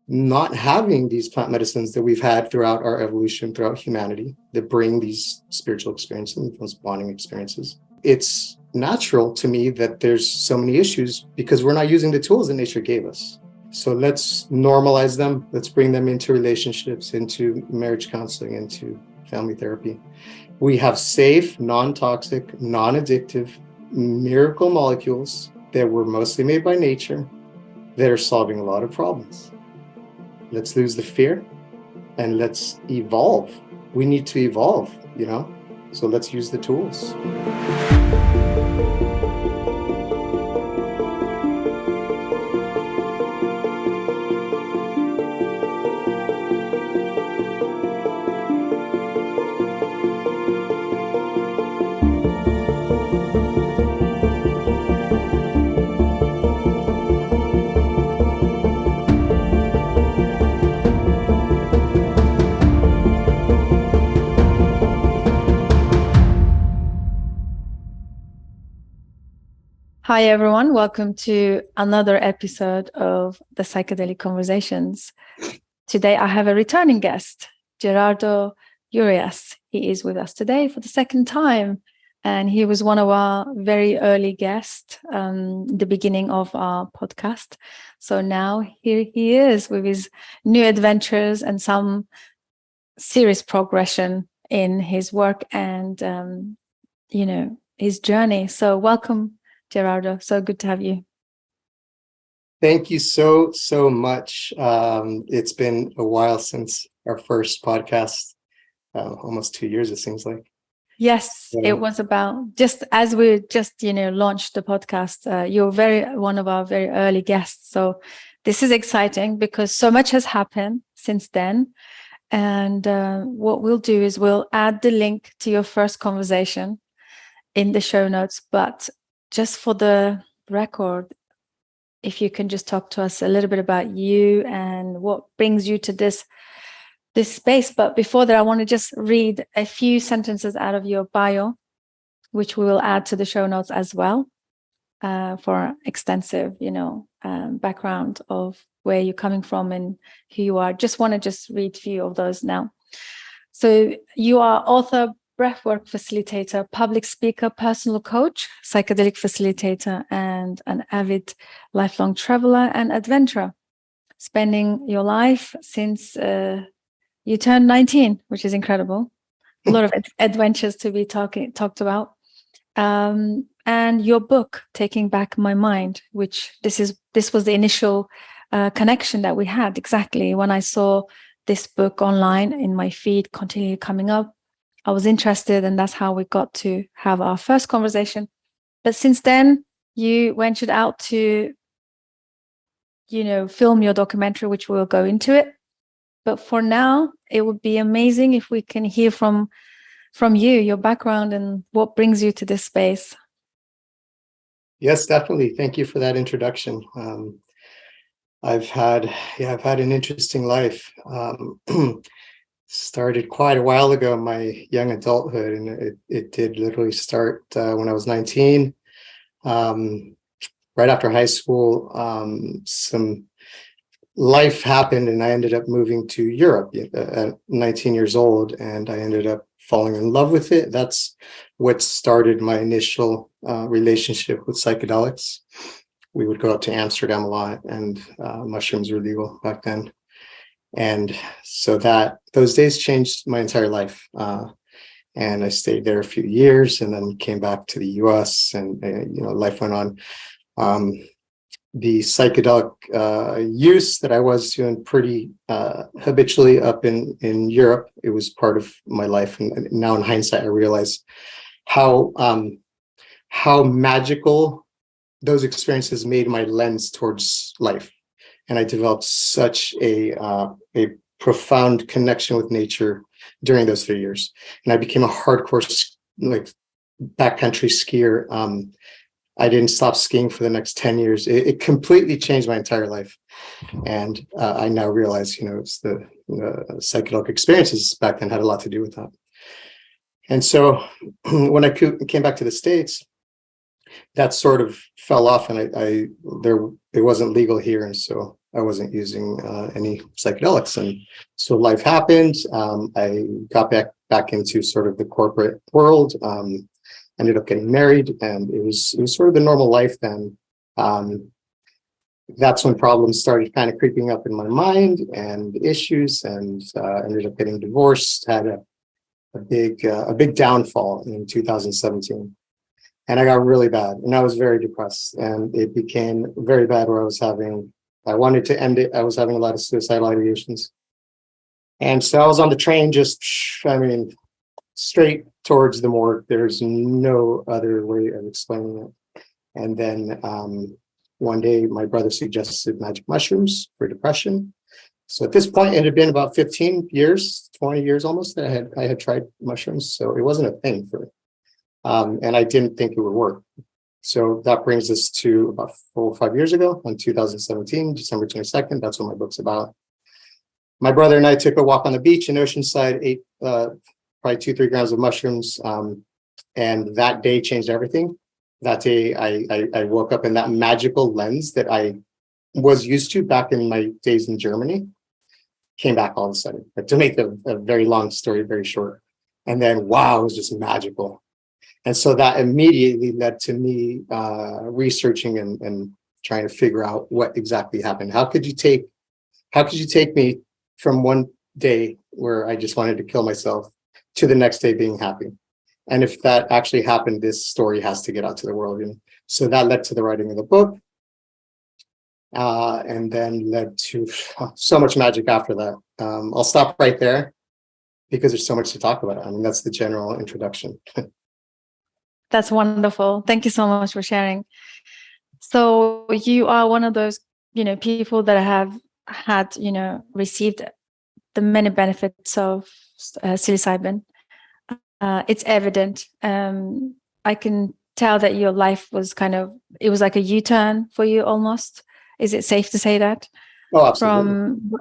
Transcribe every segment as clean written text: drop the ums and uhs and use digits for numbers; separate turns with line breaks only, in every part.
not having these plant medicines that we've had throughout our evolution, throughout humanity, that bring these spiritual experiences, those bonding experiences. It's natural to me that there's so many issues because we're not using the tools that nature gave us. So let's normalize them. Let's bring them into relationships, into marriage counseling, into family therapy. We have safe, non-toxic, non-addictive miracle molecules that were mostly made by nature that are solving a lot of problems. Let's lose the fear and let's evolve. We need to evolve, so let's use the tools.
Hi, everyone. Welcome to another episode of the Psychedelic Conversations. Today, I have a returning guest, Gerardo Urias. He is with us today for the second time, and he was one of our very early guests, the beginning of our podcast. So now here he is with his new adventures and some serious progression in his work and, his journey. So welcome, Gerardo, so good to have you.
Thank you so much. It's been a while since our first podcast, almost 2 years, it seems like.
Yes, it was about just as we launched the podcast. You're one of our very early guests. So this is exciting because so much has happened since then. And what we'll do is we'll add the link to your first conversation in the show notes, but just for the record, if you can just talk to us a little bit about you and what brings you to this space. But before that, I want to just read a few sentences out of your bio, which we will add to the show notes as well, for extensive, background of where you're coming from and who you are. Just want to read a few of those now. So you are author, Breathwork Facilitator, public speaker, personal coach, psychedelic facilitator, and an avid lifelong traveler and adventurer, spending your life since you turned 19, which is incredible. A lot of adventures to be talked about. And your book, Taking Back My Mind, which this was the initial connection that we had exactly when I saw this book online in my feed, continually coming up. I was interested, and that's how we got to have our first conversation. But since then, you ventured out to, film your documentary, which we'll go into it. But for now, it would be amazing if we can hear from you, your background, and what brings you to this space.
Yes, definitely. Thank you for that introduction. I've had an interesting life. Started quite a while ago, my young adulthood, and it did literally start when I was 19. Right after high school, some life happened, and I ended up moving to Europe at 19 years old, and I ended up falling in love with it. That's what started my initial relationship with psychedelics. We would go up to Amsterdam a lot, and mushrooms were legal back then. And so those days changed my entire life. And I stayed there a few years and then came back to the US, and, life went on. The psychedelic use that I was doing pretty habitually up in Europe, it was part of my life. And now in hindsight, I realize how magical those experiences made my lens towards life. And I developed such a profound connection with nature during those 3 years. And I became a hardcore backcountry skier. I didn't stop skiing for the next 10 years. It completely changed my entire life. And I now realize, it's the psychedelic experiences back then had a lot to do with that. And so when I came back to the States, that sort of fell off, and it wasn't legal here. And so I wasn't using any psychedelics. And so life happened. I got back into sort of the corporate world, ended up getting married, and it was sort of the normal life then. That's when problems started kind of creeping up in my mind and issues, and ended up getting divorced, had a big downfall in 2017. And I got really bad, and I was very depressed, and it became very bad where I wanted to end it. I was having a lot of suicidal ideations. And so I was on the train, straight towards the morgue. There's no other way of explaining it. And then one day, my brother suggested magic mushrooms for depression. So at this point, it had been about 15 years, 20 years almost that I had tried mushrooms. So it wasn't a thing for me. And I didn't think it would work. So that brings us to about 4 or 5 years ago, in 2017, December 22nd. That's what my book's about. My brother and I took a walk on the beach in Oceanside, ate probably 2-3 grams of mushrooms. And that day changed everything. That day, I woke up in that magical lens that I was used to back in my days in Germany, came back all of a sudden. But to make a very long story very short. And then, wow, it was just magical. And so that immediately led to me researching and trying to figure out what exactly happened. How could you take me from one day where I just wanted to kill myself to the next day being happy? And if that actually happened, this story has to get out to the world. So that led to the writing of the book, and then led to so much magic after that. I'll stop right there because there's so much to talk about. I mean, that's the general introduction.
That's wonderful. Thank you so much for sharing. So you are one of those, people that have had, received the many benefits of psilocybin. It's evident. I can tell that your life was it was like a U-turn for you almost. Is it safe to say that?
Oh, absolutely.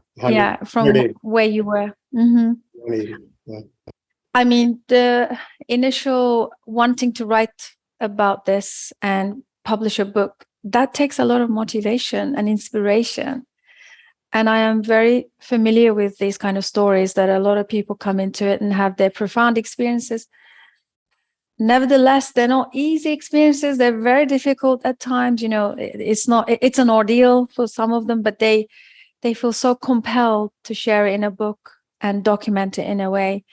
From where you were. Mm-hmm.
Yeah.
I mean, the initial wanting to write about this and publish a book, that takes a lot of motivation and inspiration. And I am very familiar with these kind of stories that a lot of people come into it and have their profound experiences. Nevertheless, they're not easy experiences. They're very difficult at times. It's an ordeal for some of them, but they feel so compelled to share it in a book and document it in a way.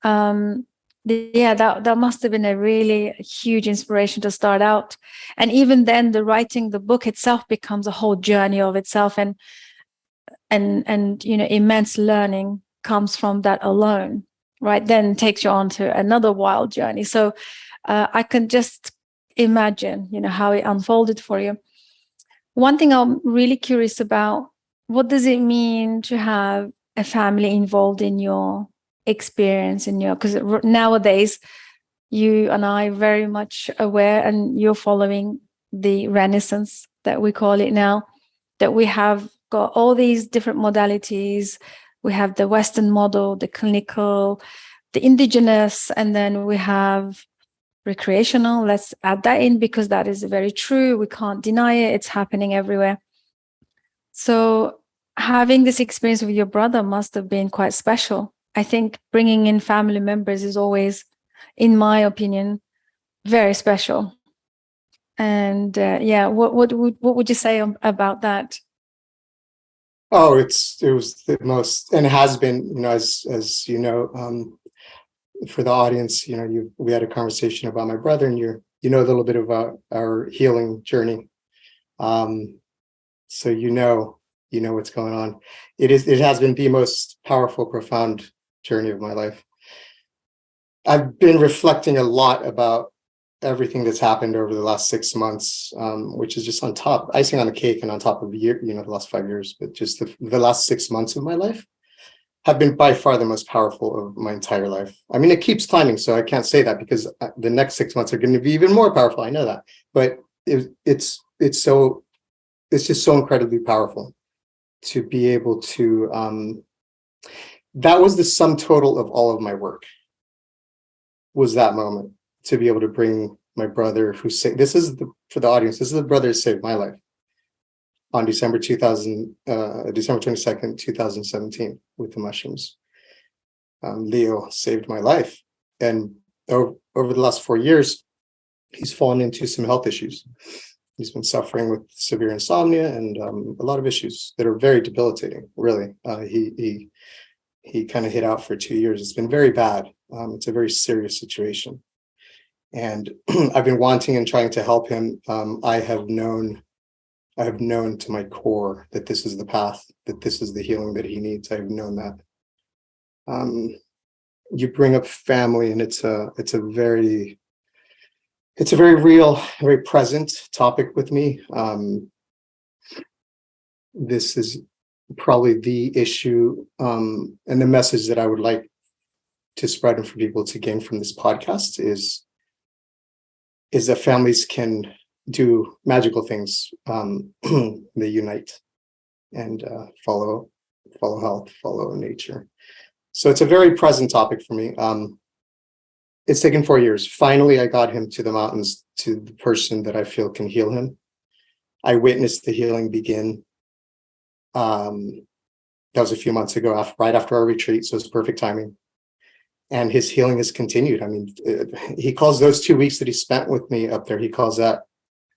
That must have been a really huge inspiration to start out. And even then, the book itself becomes a whole journey of itself, and immense learning comes from that alone, right? Then takes you on to another wild journey. So I can just imagine, how it unfolded for you. One thing I'm really curious about, what does it mean to have a family involved in your experience, because nowadays you and I are very much aware, and you're following the renaissance that we call it now, that we have got all these different modalities. We have the Western model, the clinical, the indigenous, and then we have recreational. Let's add that in because that is very true. We can't deny it. It's happening everywhere. So having this experience with your brother must have been quite special. I think bringing in family members is always, in my opinion, very special. And what would you say about that?
Oh, it was the most, and it has been, as for the audience, we had a conversation about my brother, and you know a little bit about our healing journey. So you know what's going on. It has been the most powerful, profound journey of my life. I've been reflecting a lot about everything that's happened over the last 6 months, which is just icing on the cake, and on top of the last 5 years, but just the last 6 months of my life have been by far the most powerful of my entire life. I mean, it keeps climbing, so I can't say that because the next 6 months are going to be even more powerful. I know that, but it's just so incredibly powerful to be able to. That was the sum total of all of my work. Was that moment to be able to bring my brother, for the audience, this is the brother who saved my life. on December 22nd, 2017 with the mushrooms. Leo saved my life. And over the last 4 years, he's fallen into some health issues. He's been suffering with severe insomnia and a lot of issues that are very debilitating, really. He kind of hid out for 2 years. It's been very bad. It's a very serious situation. And I've been wanting and trying to help him. I have known to my core that this is the path, that this is the healing that he needs. I've known that. You bring up family, and it's a very real, very present topic with me. This is probably the issue and the message that I would like to spread and for people to gain from this podcast is that families can do magical things. They unite and follow health, follow nature. So it's a very present topic for me. It's taken 4 years. Finally, I got him to the mountains, to the person that I feel can heal him. I witnessed the healing begin. That was a few months ago, right after our retreat, so it's perfect timing. And his healing has continued. I mean, he calls those 2 weeks that he spent with me up there, he calls that,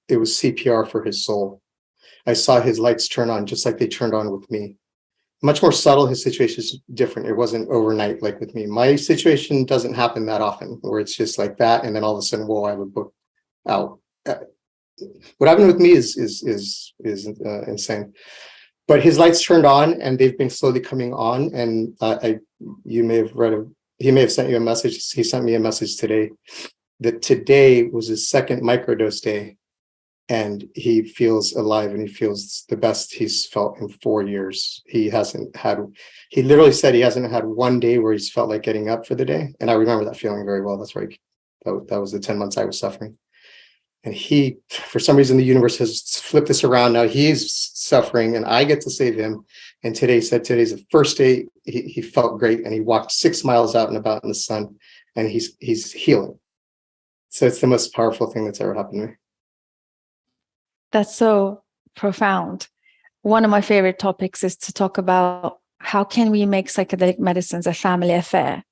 it was CPR for his soul. I saw his lights turn on just like they turned on with me. Much more subtle, his situation is different. It wasn't overnight like with me. My situation doesn't happen that often, where it's just like that, and then all of a sudden, whoa, I have a book out. What happened with me is insane. But his lights turned on, and they've been slowly coming on. And you may have read he may have sent you a message. He sent me a message today that today was his second microdose day, and he feels alive and he feels the best he's felt in 4 years. He literally said he hasn't had one day where he's felt like getting up for the day. And I remember that feeling very well. That's right. That was the 10 months I was suffering. And he, for some reason, the universe has flipped this around. Now he's suffering and I get to save him. And today, he said today's the first day he felt great, and he walked 6 miles out and about in the sun, and he's healing. So it's the most powerful thing that's ever happened to me.
That's so profound. One of my favorite topics is to talk about how can we make psychedelic medicines a family affair?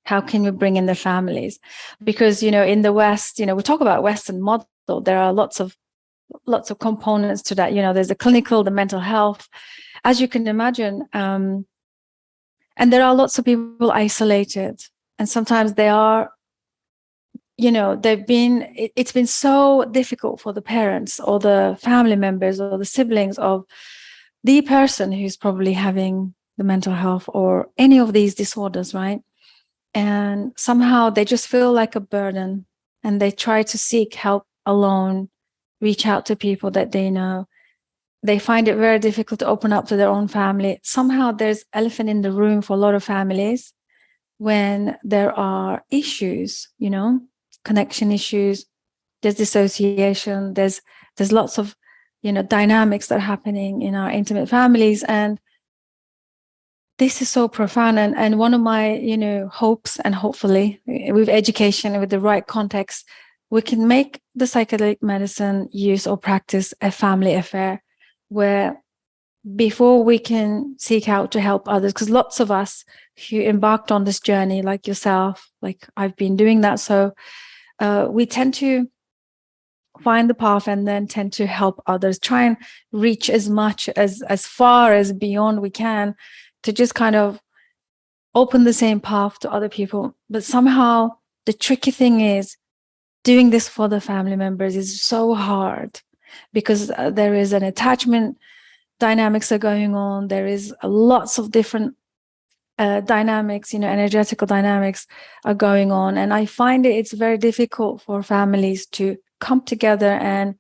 How can we bring in the families? Because, in the West, we talk about Western model. There are lots of components to that. There's the clinical, the mental health, as you can imagine. And there are lots of people isolated. And sometimes they are, it's been so difficult for the parents or the family members or the siblings of the person who's probably having the mental health or any of these disorders, right? And somehow they just feel like a burden, and they try to seek help alone, reach out to people that they know. They find it very difficult to open up to their own family. Somehow there's elephant in the room for a lot of families when there are issues, connection issues, there's dissociation, there's lots of, dynamics that are happening in our intimate families. And this is so profound. And one of my, hopes, and hopefully with education and with the right context, we can make the psychedelic medicine use or practice a family affair, where before we can seek out to help others, because lots of us who embarked on this journey, like yourself, like I've been doing that. So we tend to find the path and then tend to help others, try and reach as much as far as beyond we can, to just kind of open the same path to other people. But somehow the tricky thing is doing this for the family members is so hard, because there is an attachment dynamics are going on. There is lots of different dynamics, energetical dynamics are going on. And I find it's very difficult for families to come together and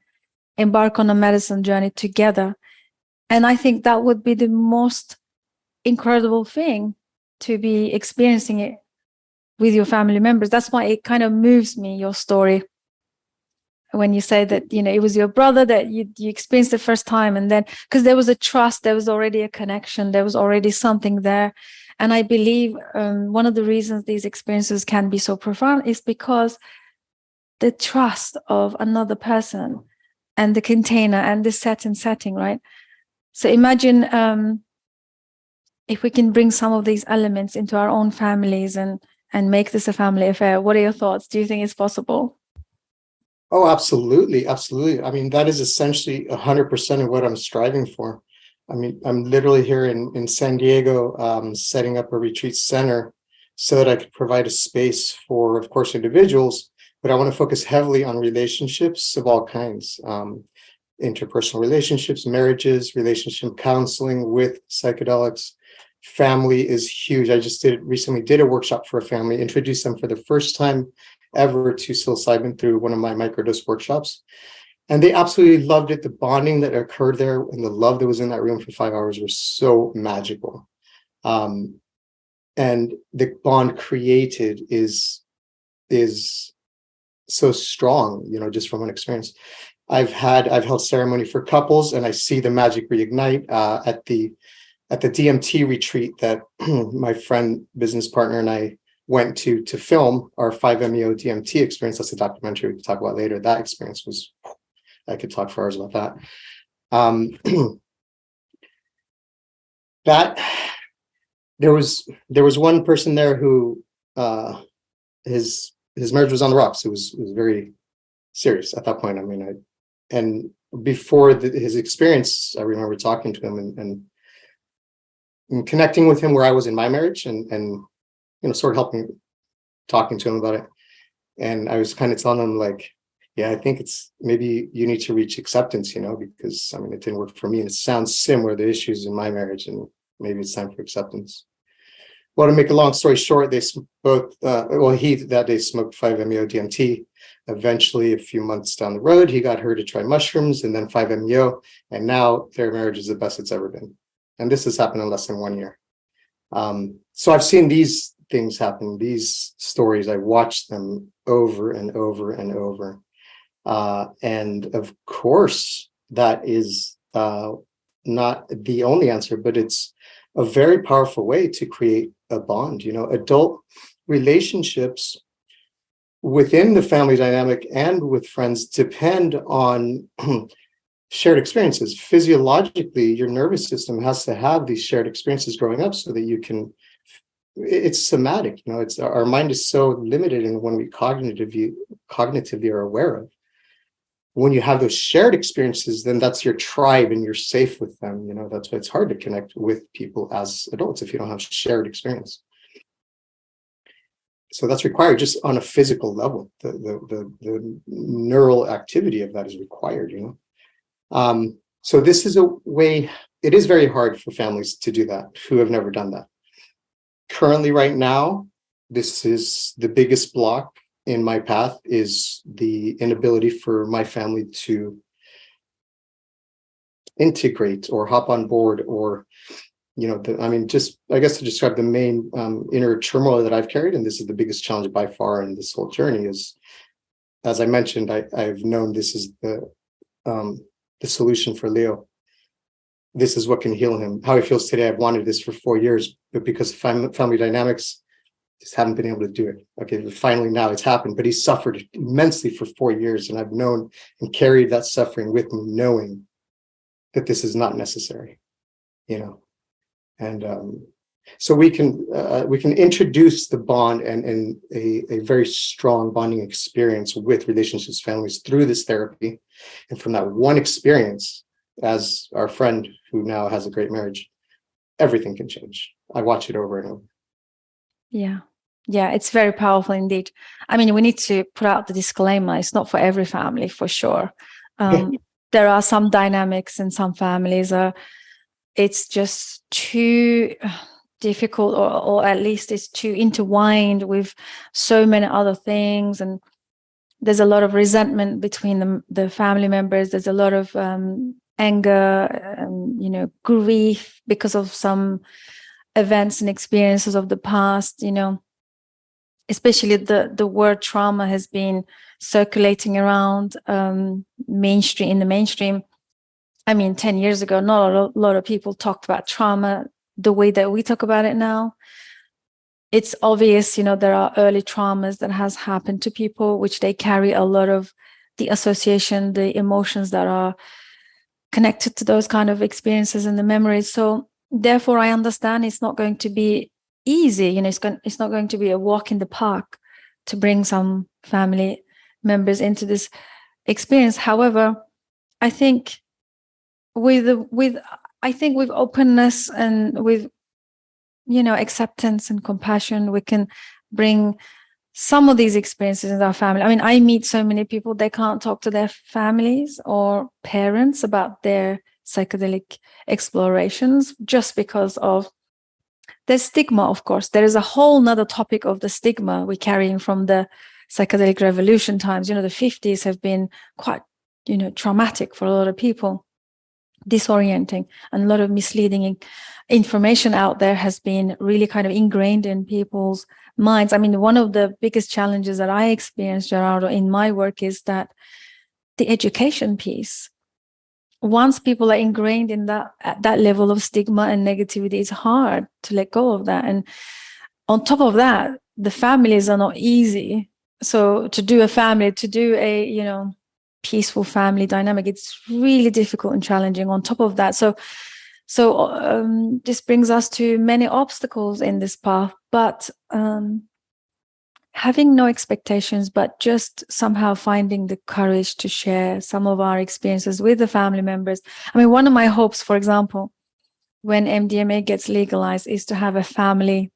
embark on a medicine journey together. And I think that would be the most incredible thing, to be experiencing it with your family members. That's why it kind of moves me, your story, when you say that, it was your brother that you experienced the first time. And then, because there was a trust, there was already a connection, there was already something there. And I believe one of the reasons these experiences can be so profound is because the trust of another person and the container and the setting, right? So imagine if we can bring some of these elements into our own families and make this a family affair. What are your thoughts? Do you think it's possible?
Oh, absolutely. Absolutely. I mean, that is essentially 100% of what I'm striving for. I mean, I'm literally here in San Diego, setting up a retreat center so that I could provide a space for, of course, individuals, but I want to focus heavily on relationships of all kinds, interpersonal relationships, marriages, relationship counseling with psychedelics. Family is huge. I just recently did a workshop for a family, introduced them for the first time ever to psilocybin through one of my microdose workshops. And they absolutely loved it. The bonding that occurred there and the love that was in that room for 5 hours was so magical. And the bond created is so strong, you know, just from an experience. I've held ceremony for couples, and I see the magic reignite at the DMT retreat that my friend, business partner, and I went to film our 5-MeO DMT experience. That's a documentary we can talk about later. That experience was, I could talk for hours about that. That there was one person there who his marriage was on the rocks. It was very serious at that point. I mean, and before his experience, I remember talking to him and connecting with him where I was in my marriage, and you know, sort of talking to him about it. And I was kind of telling him, like, yeah, I think it's maybe you need to reach acceptance, you know, because I mean, it didn't work for me, and it sounds similar to issues in my marriage, and maybe it's time for acceptance. Well, to make a long story short, they both, he that day smoked 5-MeO DMT. Eventually, a few months down the road, he got her to try mushrooms and then 5-MeO, and now their marriage is the best it's ever been. And this has happened in less than 1 year. So I've seen these things happen, these stories. I watched them over and over and over. And of course, that is not the only answer, but it's a very powerful way to create a bond. You know, adult relationships within the family dynamic and with friends depend on shared experiences. Physiologically, your nervous system has to have these shared experiences growing up so that you can, it's somatic, you know, it's our mind is so limited in when we cognitively are aware of. When you have those shared experiences, then that's your tribe and you're safe with them. You know, that's why it's hard to connect with people as adults if you don't have shared experience. So that's required just on a physical level. The neural activity of that is required, you know. So this is a way, it is very hard for families to do that who have never done that. Currently, right now, this is the biggest block in my path, is the inability for my family to integrate or hop on board, or, you know, I mean, just, I guess to describe the main inner turmoil that I've carried, and this is the biggest challenge by far in this whole journey, is, as I mentioned, I've known this is the solution for Leo. This is what can heal him. How he feels today, I've wanted this for 4 years, but because family dynamics, just haven't been able to do it. Okay, finally now it's happened, but he suffered immensely for 4 years, and I've known and carried that suffering with me, knowing that this is not necessary, you know. And so we can introduce the bond and a very strong bonding experience with relationships, families through this therapy, and from that one experience, as our friend who now has a great marriage, everything can change. I watch it over and over.
Yeah, it's very powerful indeed. I mean, we need to put out the disclaimer. It's not for every family, for sure. There are some dynamics in some families. It's just too difficult, or at least it's too intertwined with so many other things. And there's a lot of resentment between the family members. There's a lot of anger, you know, grief because of some events and experiences of the past, you know. Especially the word trauma has been circulating around in the mainstream. I mean, 10 years ago, not a lot of people talked about trauma the way that we talk about it now. It's obvious, you know, there are early traumas that has happened to people, which they carry a lot of the association, the emotions that are connected to those kind of experiences and the memories. So therefore, I understand it's not going to be easy. It's not going to be a walk in the park to bring some family members into this experience. However, I think with openness and with acceptance and compassion, we can bring some of these experiences in our family. I mean, I meet so many people, they can't talk to their families or parents about their psychedelic explorations just because of the stigma. Of course, there is a whole nother topic of the stigma we're carrying from the psychedelic revolution times. The 50s have been quite, traumatic for a lot of people, disorienting, and a lot of misleading information out there has been really kind of ingrained in people's minds. I mean, one of the biggest challenges that I experienced, Gerardo, in my work is that the education piece. Once people are ingrained in that level of stigma and negativity, it's hard to let go of that. And on top of that, the families are not easy. So to do a peaceful family dynamic, it's really difficult and challenging on top of that. So this brings us to many obstacles in this path, but having no expectations, but just somehow finding the courage to share some of our experiences with the family members. I mean, one of my hopes, for example, when MDMA gets legalized, is to have a family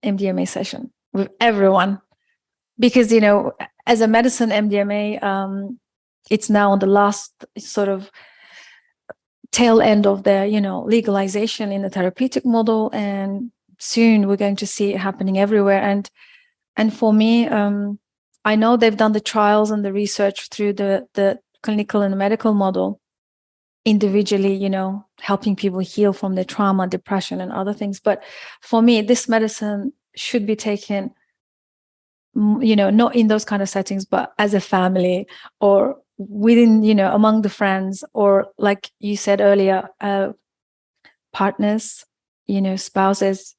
MDMA session with everyone. Because, as a medicine, MDMA, it's now on the last sort of tail end of the, legalization in the therapeutic model. And soon we're going to see it happening everywhere. And for me, I know they've done the trials and the research through the clinical and medical model individually, helping people heal from their trauma, depression, and other things. But for me, this medicine should be taken, not in those kind of settings, but as a family or within, among the friends, or like you said earlier, partners, spouses,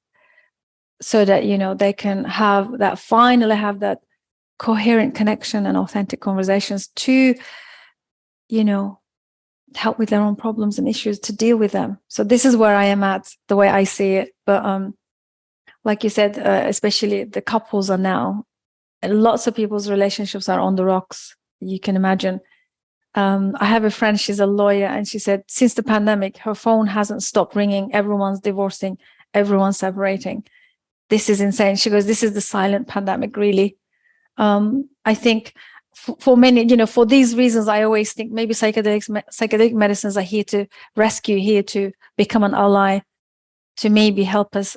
so that, they can finally have that coherent connection and authentic conversations to, help with their own problems and issues, to deal with them. So this is where I am at, the way I see it. But like you said, especially the couples are now, lots of people's relationships are on the rocks. You can imagine. I have a friend, she's a lawyer, and she said since the pandemic, her phone hasn't stopped ringing. Everyone's divorcing, everyone's separating. This is insane. She goes, this is the silent pandemic, really. I think for many, for these reasons, I always think maybe psychedelic medicines are here to rescue, here to become an ally, to maybe help us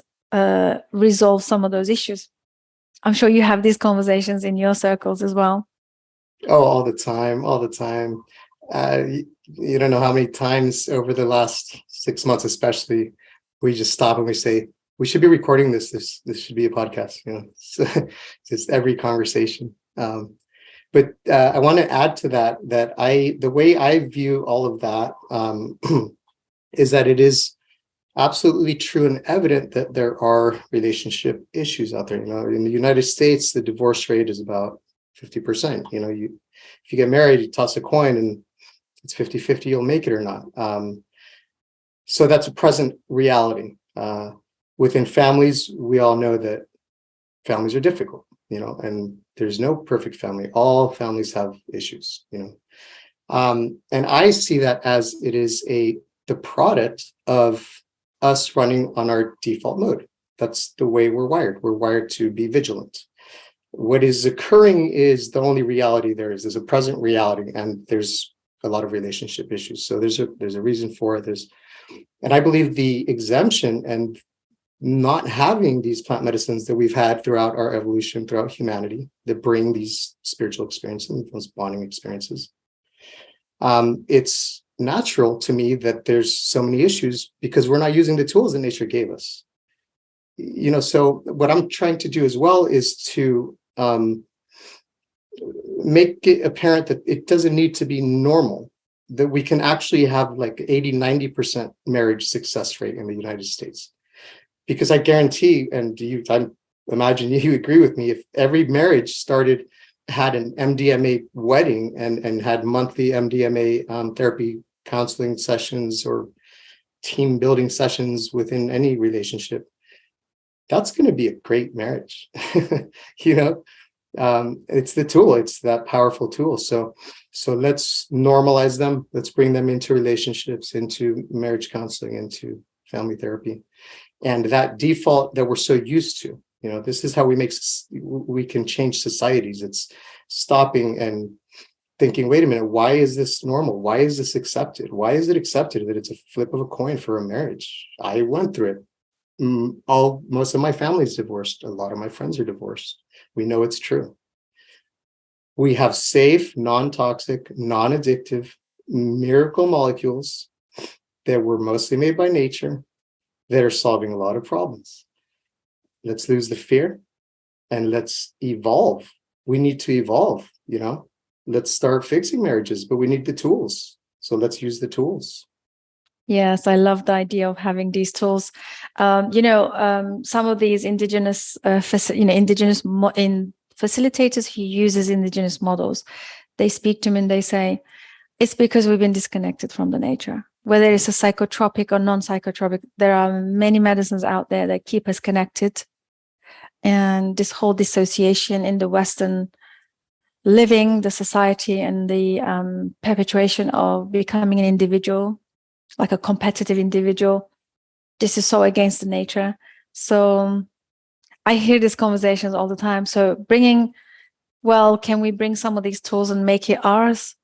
resolve some of those issues. I'm sure you have these conversations in your circles as well.
Oh, all the time. You don't know how many times over the last 6 months, especially, we just stop and we say, we should be recording this. This should be a podcast, just every conversation. But I want to add to that the way I view all of that is that it is absolutely true and evident that there are relationship issues out there. In the United States, the divorce rate is about 50%. If you get married, you toss a coin and it's 50-50, you'll make it or not. So that's a present reality. Within families, we all know that families are difficult, and there's no perfect family. All families have issues, and I see that as it is the product of us running on our default mode. That's the way we're wired. We're wired to be vigilant. What is occurring is the only reality there is. There's a present reality, and there's a lot of relationship issues. So there's a reason for it. And I believe the exemption and not having these plant medicines that we've had throughout our evolution, throughout humanity, that bring these spiritual experiences, those bonding experiences. It's natural to me that there's so many issues because we're not using the tools that nature gave us. So what I'm trying to do as well is to make it apparent that it doesn't need to be normal, that we can actually have like 80-90% marriage success rate in the United States. Because I guarantee, and I imagine you agree with me, if every marriage started had an MDMA wedding and had monthly MDMA therapy counseling sessions or team building sessions within any relationship, that's going to be a great marriage. You know, it's the tool, it's that powerful tool. So let's normalize them. Let's bring them into relationships, into marriage counseling, into family therapy. And that default that we're so used to, you know, this is how we can change societies. It's stopping and thinking, wait a minute, why is this normal? Why is this accepted? Why is it accepted that it's a flip of a coin for a marriage? I went through it. Most of my family's divorced. A lot of my friends are divorced. We know it's true. We have safe, non-toxic, non-addictive miracle molecules that were mostly made by nature that are solving a lot of problems. Let's lose the fear and let's evolve. We need to evolve, you know. Let's start fixing marriages, but we need the tools. So let's use the tools.
Yes, I love the idea of having these tools. Some of these indigenous, facilitators who uses indigenous models, they speak to me and they say, it's because we've been disconnected from the nature. Whether it's a psychotropic or non-psychotropic, there are many medicines out there that keep us connected. And this whole dissociation in the Western living, the society, and the perpetuation of becoming an individual, like a competitive individual, this is so against the nature. So I hear these conversations all the time. So can we bring some of these tools and make it ours?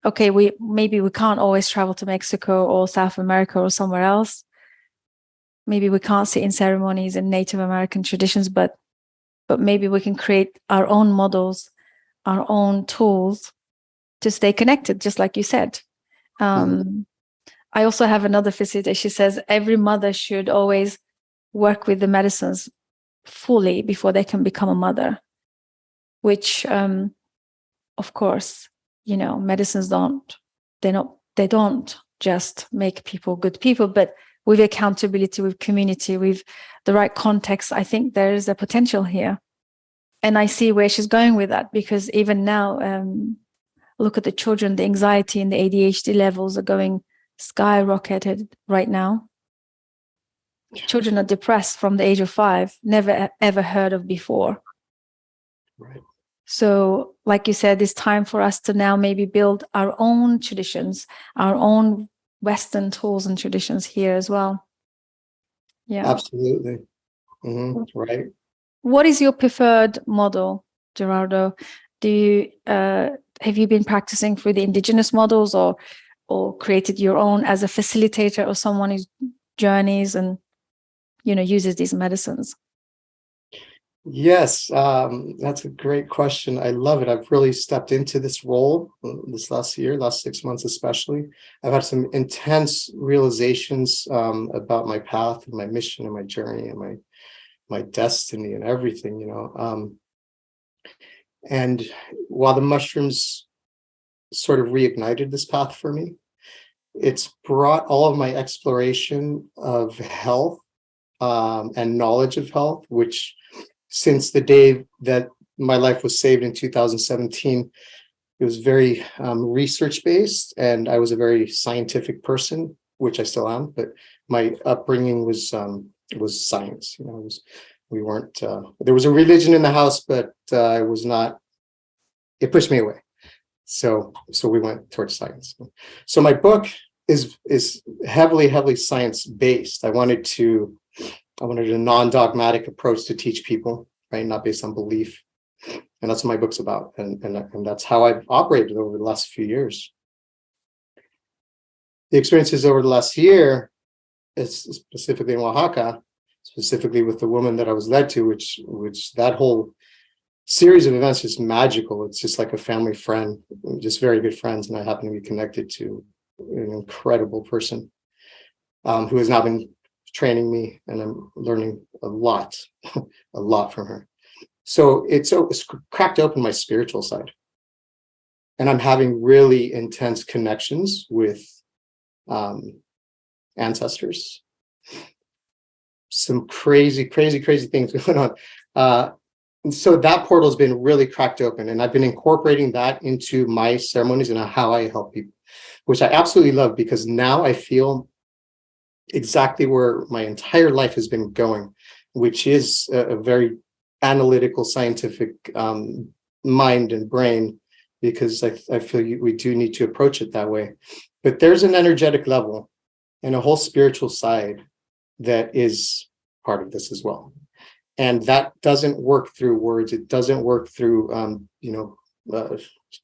Okay, maybe we can't always travel to Mexico or South America or somewhere else. Maybe we can't sit in ceremonies and Native American traditions, but maybe we can create our own models, our own tools to stay connected, just like you said. I also have another facilitator. She says every mother should always work with the medicines fully before they can become a mother, which, of course, you know, medicines they don't just make people good people, but with accountability, with community, with the right context, I think there is a potential here. And I see where she's going with that, because even now, look at the children, the anxiety and the ADHD levels are going skyrocketed right now. Children are depressed from the age of 5, never ever heard of before.
Right.
So, like you said, it's time for us to now maybe build our own traditions, our own Western tools and traditions here as well. Yeah,
Absolutely. Right.
What is your preferred model, Gerardo? Have you been practicing through the indigenous models, or created your own as a facilitator, or someone who journeys and uses these medicines?
Yes, that's a great question. I love it. I've really stepped into this role this last 6 months especially. I've had some intense realizations about my path and my mission and my journey and my destiny and everything, and while the mushrooms sort of reignited this path for me, it's brought all of my exploration of health and knowledge of health, which since the day that my life was saved in 2017, it was very research-based, and I was a very scientific person, which I still am, but my upbringing was science. We weren't, there was a religion in the house, but I was not, it pushed me away. So we went towards science. So my book is heavily science-based. I wanted a non-dogmatic approach to teach people, right? Not based on belief. And that's what my book's about. And that's how I've operated over the last few years. The experiences over the last year, specifically in Oaxaca, specifically with the woman that I was led to, which that whole series of events is magical. It's just like a family friend, just very good friends. And I happen to be connected to an incredible person who has now been training me, and I'm learning a lot from her. So it's cracked open my spiritual side, and I'm having really intense connections with ancestors. Some crazy things going on. so that portal has been really cracked open, and I've been incorporating that into my ceremonies and how I help people, which I absolutely love, because now I feel exactly where my entire life has been going, which is a very analytical, scientific mind and brain, because I feel we do need to approach it that way. But there's an energetic level and a whole spiritual side that is part of this as well. And that doesn't work through words. It doesn't work through,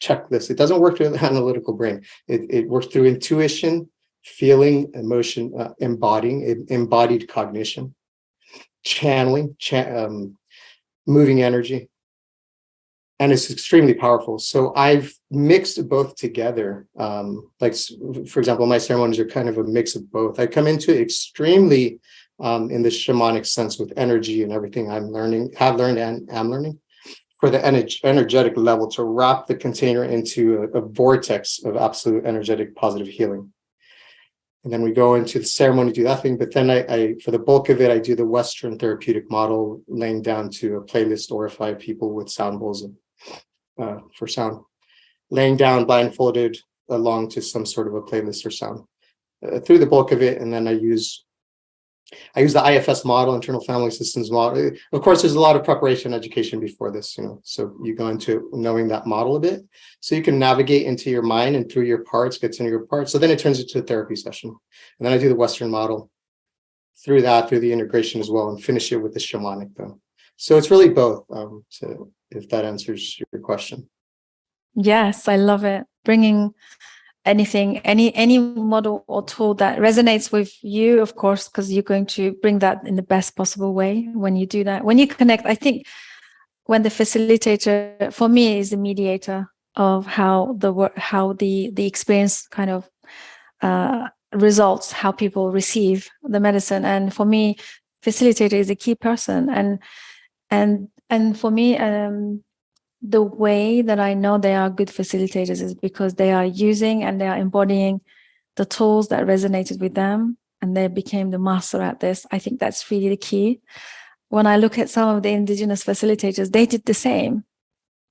checklists. It doesn't work through the analytical brain. It works through intuition, feeling, emotion, embodied cognition, channeling, moving energy. And it's extremely powerful. So I've mixed both together. Like, for example, my ceremonies are kind of a mix of both. I come into it extremely in the shamanic sense, with energy and everything I'm learning, have learned and am learning, for the energetic level, to wrap the container into a vortex of absolute energetic positive healing. And then we go into the ceremony, do that thing. But then I for the bulk of it, I do the Western therapeutic model, laying down to a playlist or 5 people with sound bowls for sound, laying down blindfolded along to some sort of a playlist or sound through the bulk of it. And then I use the IFS model, internal family systems model. Of course, there's a lot of preparation education before this, so you go into knowing that model a bit, so you can navigate into your mind and through your parts, get to know your parts. So then it turns into a therapy session. And then I do the Western model through the integration as well, and finish it with the shamanic though. So it's really both, so if that answers your question.
Yes, I love it. Bringing anything, any model or tool that resonates with you, of course, because you're going to bring that in the best possible way when you do that. When you connect, I think when the facilitator, for me, is the mediator of how the experience kind of results, how people receive the medicine. And for me, facilitator is a key person. And for me, the way that I know they are good facilitators is because they are using and they are embodying the tools that resonated with them, and they became the master at this. I think that's really the key. When I look at some of the indigenous facilitators, they did the same.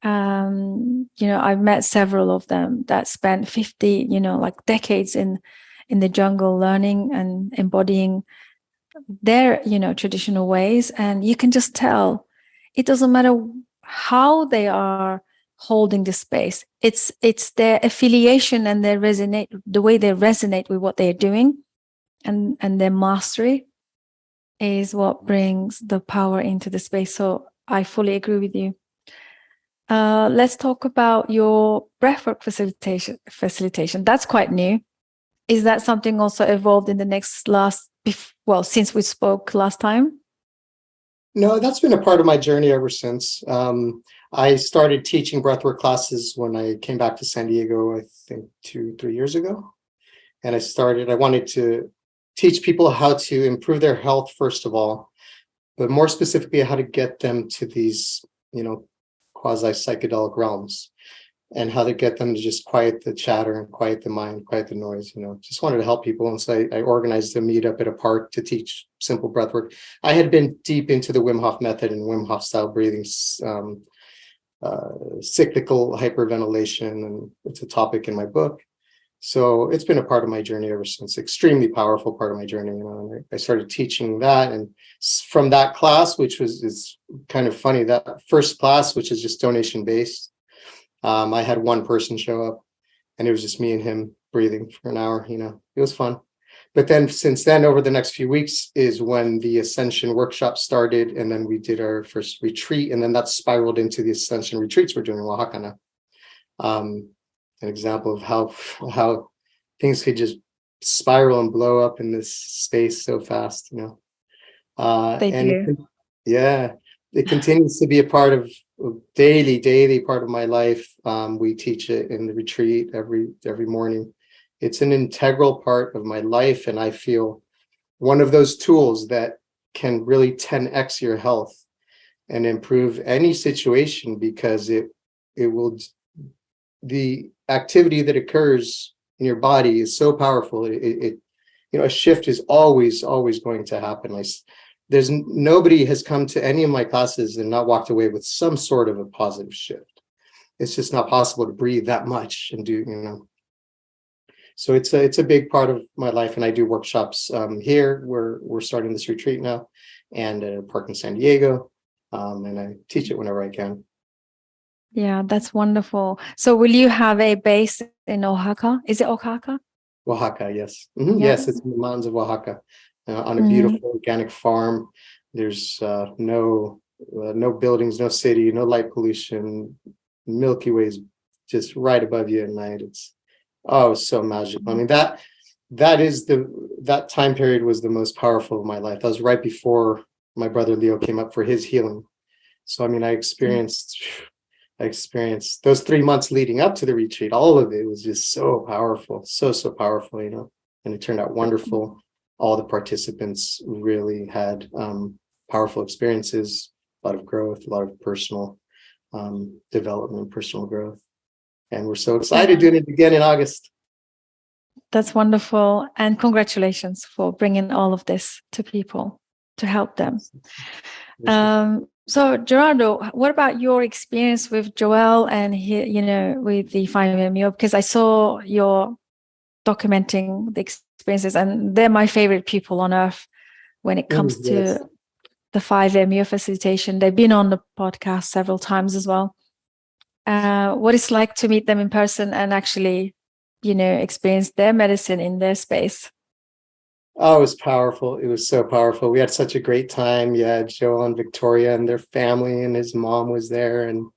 I've met several of them that spent 50, like decades in the jungle, learning and embodying their, traditional ways. And you can just tell it doesn't matter how they are holding the space. It's their affiliation and the way they resonate with what they're doing, and their mastery is what brings the power into the space. So I fully agree with you. Let's talk about your breathwork facilitation. That's quite new. Is that something also evolved in the since we spoke last time?
No, that's been a part of my journey ever since. I started teaching breathwork classes when I came back to San Diego, I think 2-3 years ago. And I wanted to teach people how to improve their health, first of all, but more specifically, how to get them to these, quasi psychedelic realms, and how to get them to just quiet the chatter and quiet the mind, quiet the noise, just wanted to help people. And so I organized a meetup at a park to teach simple breath work. I had been deep into the Wim Hof method and Wim Hof style breathing, cyclical hyperventilation, and it's a topic in my book. So it's been a part of my journey ever since, extremely powerful part of my journey. I started teaching that, and from that class, it's kind of funny, that first class, which is just donation based, I had one person show up, and it was just me and him breathing for an hour. It was fun. But then since then, over the next few weeks is when the Ascension workshop started, and then we did our first retreat, and then that spiraled into the Ascension retreats we're doing in Oaxaca now. An example of how things could just spiral and blow up in this space so fast,
They do.
It continues to be a part of daily part of my life. We teach it in the retreat every morning. It's an integral part of my life, and I feel one of those tools that can really 10x your health and improve any situation, because it will, the activity that occurs in your body is so powerful. A shift is always going to happen. nobody has come to any of my classes and not walked away with some sort of a positive shift. It's just not possible to breathe that much and do, So it's a big part of my life, and I do workshops here. We're starting this retreat now, and at a park in San Diego, and I teach it whenever I can.
Yeah, that's wonderful. So will you have a base in Oaxaca? Is it Oaxaca?
Oaxaca, yes. Yeah. Yes, it's in the mountains of Oaxaca, on a beautiful organic farm. There's no buildings, no city, no light pollution. Milky Way's just right above you at night. It's so magical. I mean, that time period was the most powerful of my life. That was right before my brother Leo came up for his healing. So I mean, I experienced those 3 months leading up to the retreat. All of it was just so powerful, so powerful, and it turned out wonderful. All the participants really had powerful experiences, a lot of growth, a lot of personal development, personal growth. And we're so excited doing it again in August.
That's wonderful. And congratulations for bringing all of this to people to help them. So Gerardo, what about your experience with Joel and with the 5-MeO? Because I saw you're documenting the experiences, and they're my favorite people on earth when it comes to the 5-MeO facilitation. They've been on the podcast several times as well. What it's like to meet them in person and actually, experience their medicine in their space.
Oh, it was powerful. It was so powerful. We had such a great time. Yeah, Joel and Victoria and their family, and his mom was there, and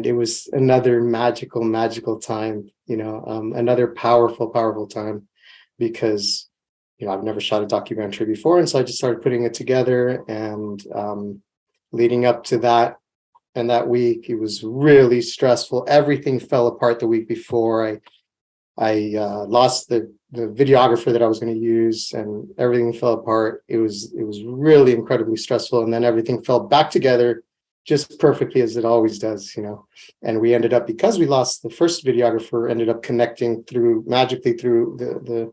it was another magical time. Another powerful time, because I've never shot a documentary before, and so I just started putting it together. And leading up to that, and that week, it was really stressful. Everything fell apart the week before. I lost the videographer that I was going to use, and everything fell apart. It was really incredibly stressful, and then everything fell back together just perfectly, as it always does, And we ended up, because we lost the first videographer, ended up connecting magically through the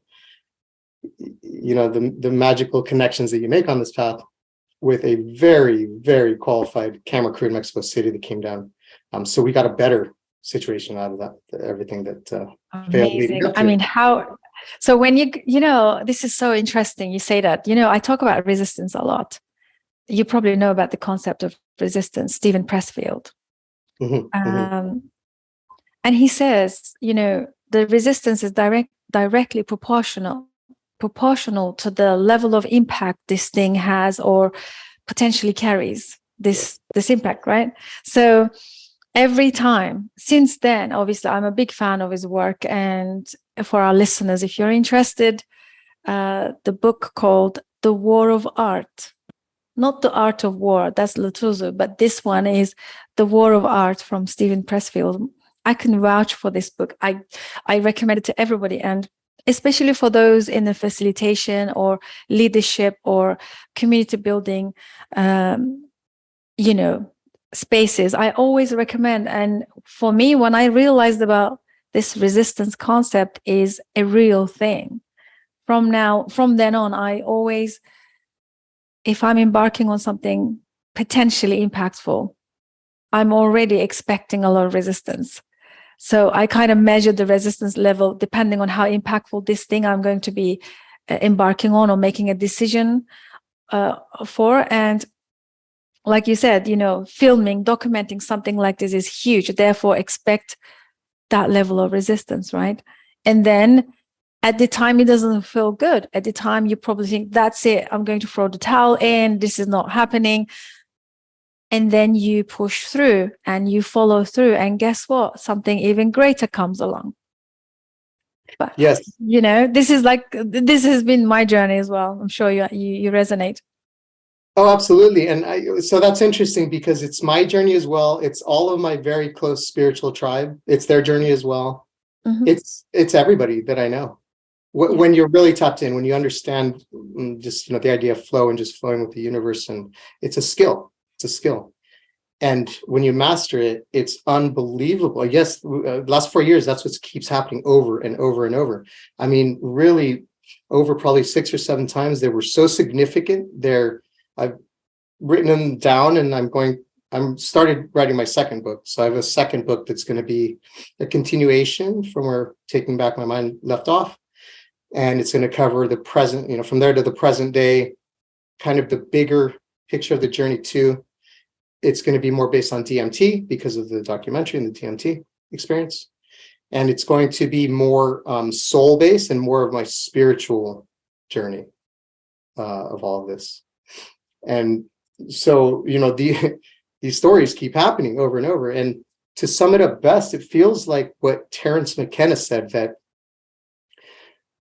magical connections that you make on this path, with a very, very qualified camera crew in Mexico City that came down. So we got a better situation out of that, everything that failed leading up to.
I mean, so when this is so interesting you say that. I talk about resistance a lot. You probably know about the concept of resistance, Stephen Pressfield. And he says, the resistance is directly proportional to the level of impact this thing has or potentially carries this impact, right? So every time since then, obviously, I'm a big fan of his work. And for our listeners, if you're interested, the book called The War of Art, not The Art of War, that's Latuzu, but this one is The War of Art from Stephen Pressfield. I can vouch for this book. I recommend it to everybody, and especially for those in the facilitation or leadership or community building, spaces. I always recommend. And for me, when I realized about this resistance concept is a real thing, from then on, I always, if I'm embarking on something potentially impactful, I'm already expecting a lot of resistance. So I kind of measure the resistance level depending on how impactful this thing I'm going to be embarking on or making a decision for. And like you said, filming, documenting something like this is huge. Therefore, expect that level of resistance, right? And then at the time, it doesn't feel good. At the time, you probably think, that's it, I'm going to throw the towel in, this is not happening. And then you push through and you follow through. And guess what? Something even greater comes along. But,
yes,
this has been my journey as well. I'm sure you resonate.
Oh, absolutely. And so that's interesting, because it's my journey as well. It's all of my very close spiritual tribe. It's their journey as well. It's everybody that I know. When you're really tapped in, when you understand just, the idea of flow and just flowing with the universe, and it's a skill. It's a skill. And when you master it, it's unbelievable. Yes, the last 4 years, that's what keeps happening over and over and over. I mean, really, over probably 6 or 7 times, they were so significant. I've written them down, and I'm started writing my second book. So I have a second book that's going to be a continuation from where Taking Back My Mind left off. And it's going to cover the present, from there to the present day, kind of the bigger picture of the journey too. It's going to be more based on DMT because of the documentary and the DMT experience. And it's going to be more soul-based and more of my spiritual journey of all of this. And so, these stories keep happening over and over. And to sum it up best, it feels like what Terence McKenna said, that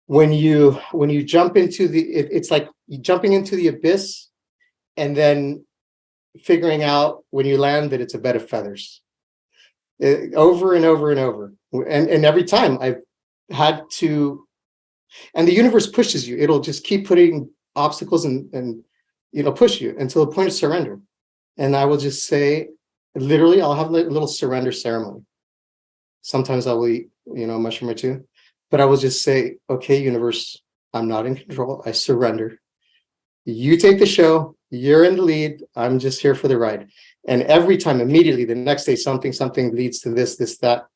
when you jump into it's like you jumping into the abyss and then figuring out when you land that it's a bed of feathers. Over and over and over. And every time I've had to, and the universe pushes you, it'll just keep putting obstacles and push you until the point of surrender. And I will just say, literally, I'll have a little surrender ceremony. Sometimes I will eat, a mushroom or two, but I will just say, okay, universe, I'm not in control. I surrender. You take the show. You're in the lead. I'm just here for the ride. And every time, immediately, the next day, something leads to this, that.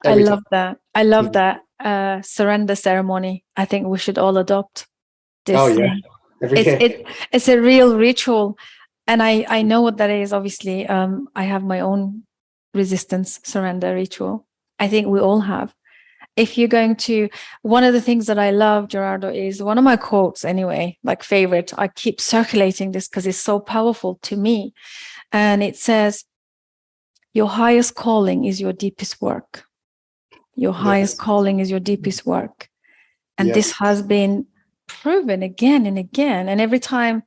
I love that. I love that surrender ceremony. I think we should all adopt this.
Oh, yeah.
It's a real ritual. And I know what that is. Obviously, I have my own resistance surrender ritual. I think we all have. If you're going to, one of the things that I love, Gerardo, is one of my quotes anyway, like favorite. I keep circulating this because it's so powerful to me. And it says, your highest calling is your deepest work. Your highest calling is your deepest work. And this has been proven again and again. And every time,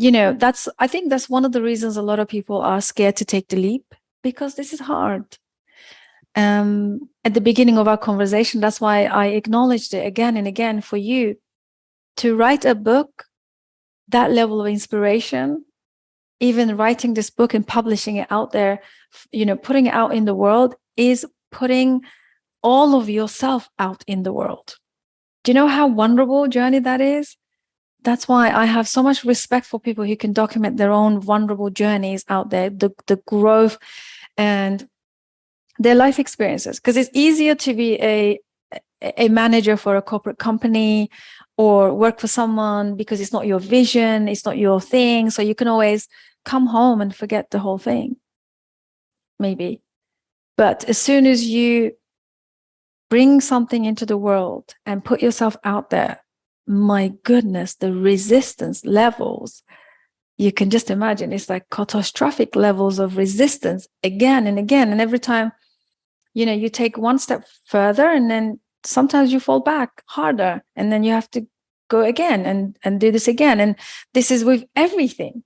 I think that's one of the reasons a lot of people are scared to take the leap, because this is hard. At the beginning of our conversation, that's why I acknowledged it again and again. For you to write a book, that level of inspiration, even writing this book and publishing it out there, putting it out in the world, is putting all of yourself out in the world. Do you know how vulnerable journey that is? That's why I have so much respect for people who can document their own vulnerable journeys out there, the growth and their life experiences. Because it's easier to be a manager for a corporate company or work for someone because it's not your vision, it's not your thing. So you can always come home and forget the whole thing, maybe. But as soon as you bring something into the world and put yourself out there, my goodness, the resistance levels, you can just imagine, it's like catastrophic levels of resistance again and again. And every time, you take one step further, and then sometimes you fall back harder, and then you have to go again and do this again. And this is with everything.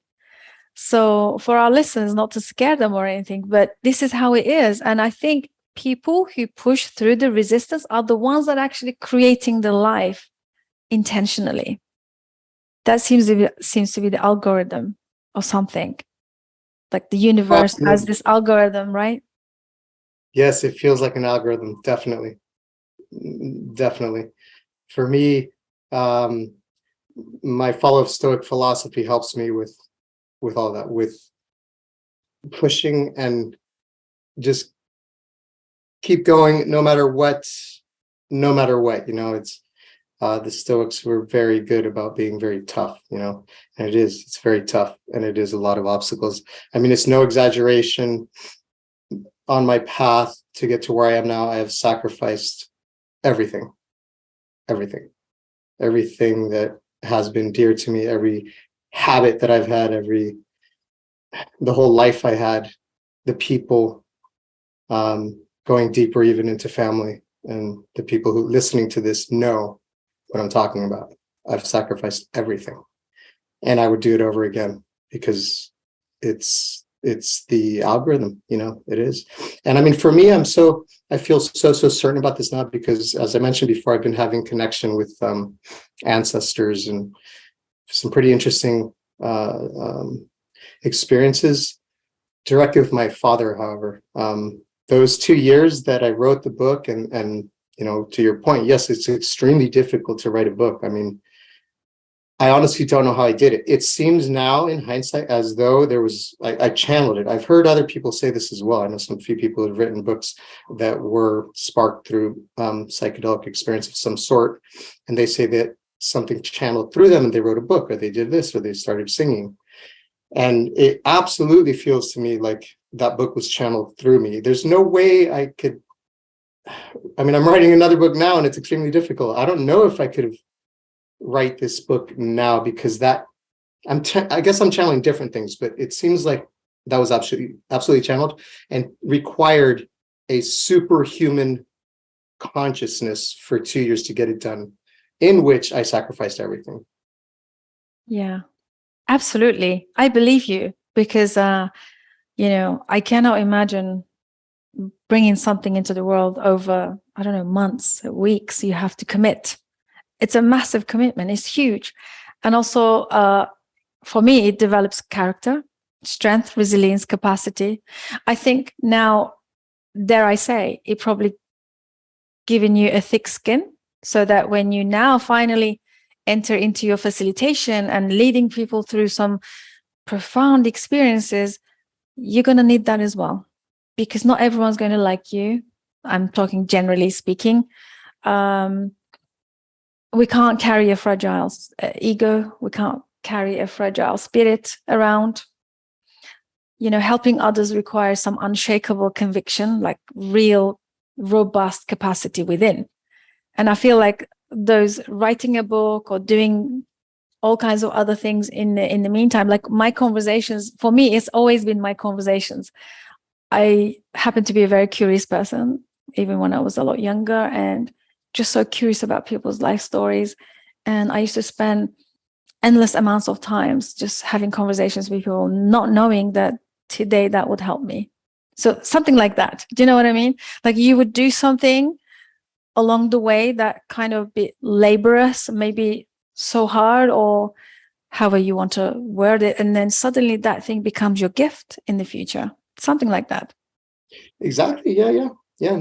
So for our listeners, not to scare them or anything, but this is how it is. And I think people who push through the resistance are the ones that are actually creating the life intentionally. That seems to be the algorithm or something. Like the universe has this algorithm, right?
Yes, it feels like an algorithm. Definitely. For me, my follow of stoic philosophy helps me with all that, with pushing and just keep going no matter what. It's the Stoics were very good about being very tough, and it's very tough, and it is a lot of obstacles. I mean, it's no exaggeration. On my path to get to where I am now, I have sacrificed everything that has been dear to me, every habit that I've had, the whole life I had, the people, going deeper even into family, and the people who listening to this know what I'm talking about. I've sacrificed everything, and I would do it over again, because it's the algorithm, it is. And I mean, for me, I feel so certain about this now, because as I mentioned before, I've been having connection with ancestors and some pretty interesting experiences directly with my father. However, those 2 years that I wrote the book, and to your point, yes, it's extremely difficult to write a book. I mean, I honestly don't know how I did it. It seems now in hindsight as though there was, I channeled it. I've heard other people say this as well. I know some few people who have written books that were sparked through psychedelic experience of some sort. And they say that something channeled through them and they wrote a book, or they did this, or they started singing. And it absolutely feels to me like that book was channeled through me. There's no way I could, I mean, I'm writing another book now and it's extremely difficult. I don't know if I could have write this book now, because that I guess I'm channeling different things, but it seems like that was absolutely channeled and required a superhuman consciousness for 2 years to get it done, in which I sacrificed everything.
Yeah, absolutely. I believe you, because, I cannot imagine bringing something into the world over, I don't know, months, weeks. You have to commit. It's a massive commitment. It's huge. And also, for me, it develops character, strength, resilience, capacity. I think now, dare I say, it probably given you a thick skin, so that when you now finally enter into your facilitation and leading people through some profound experiences, you're going to need that as well, because not everyone's going to like you. I'm talking generally speaking. We can't carry a fragile ego. We can't carry a fragile spirit around. Helping others requires some unshakable conviction, like real, robust capacity within. And I feel like those writing a book or doing all kinds of other things in the meantime, like my conversations, for me, it's always been my conversations. I happen to be a very curious person, even when I was a lot younger, and just so curious about people's life stories. And I used to spend endless amounts of times just having conversations with people, not knowing that today that would help me. So something like that. Do you know what I mean? Like you would do something along the way that kind of be laborious, maybe so hard, or however you want to word it. And then suddenly that thing becomes your gift in the future. Something like that.
Exactly. Yeah.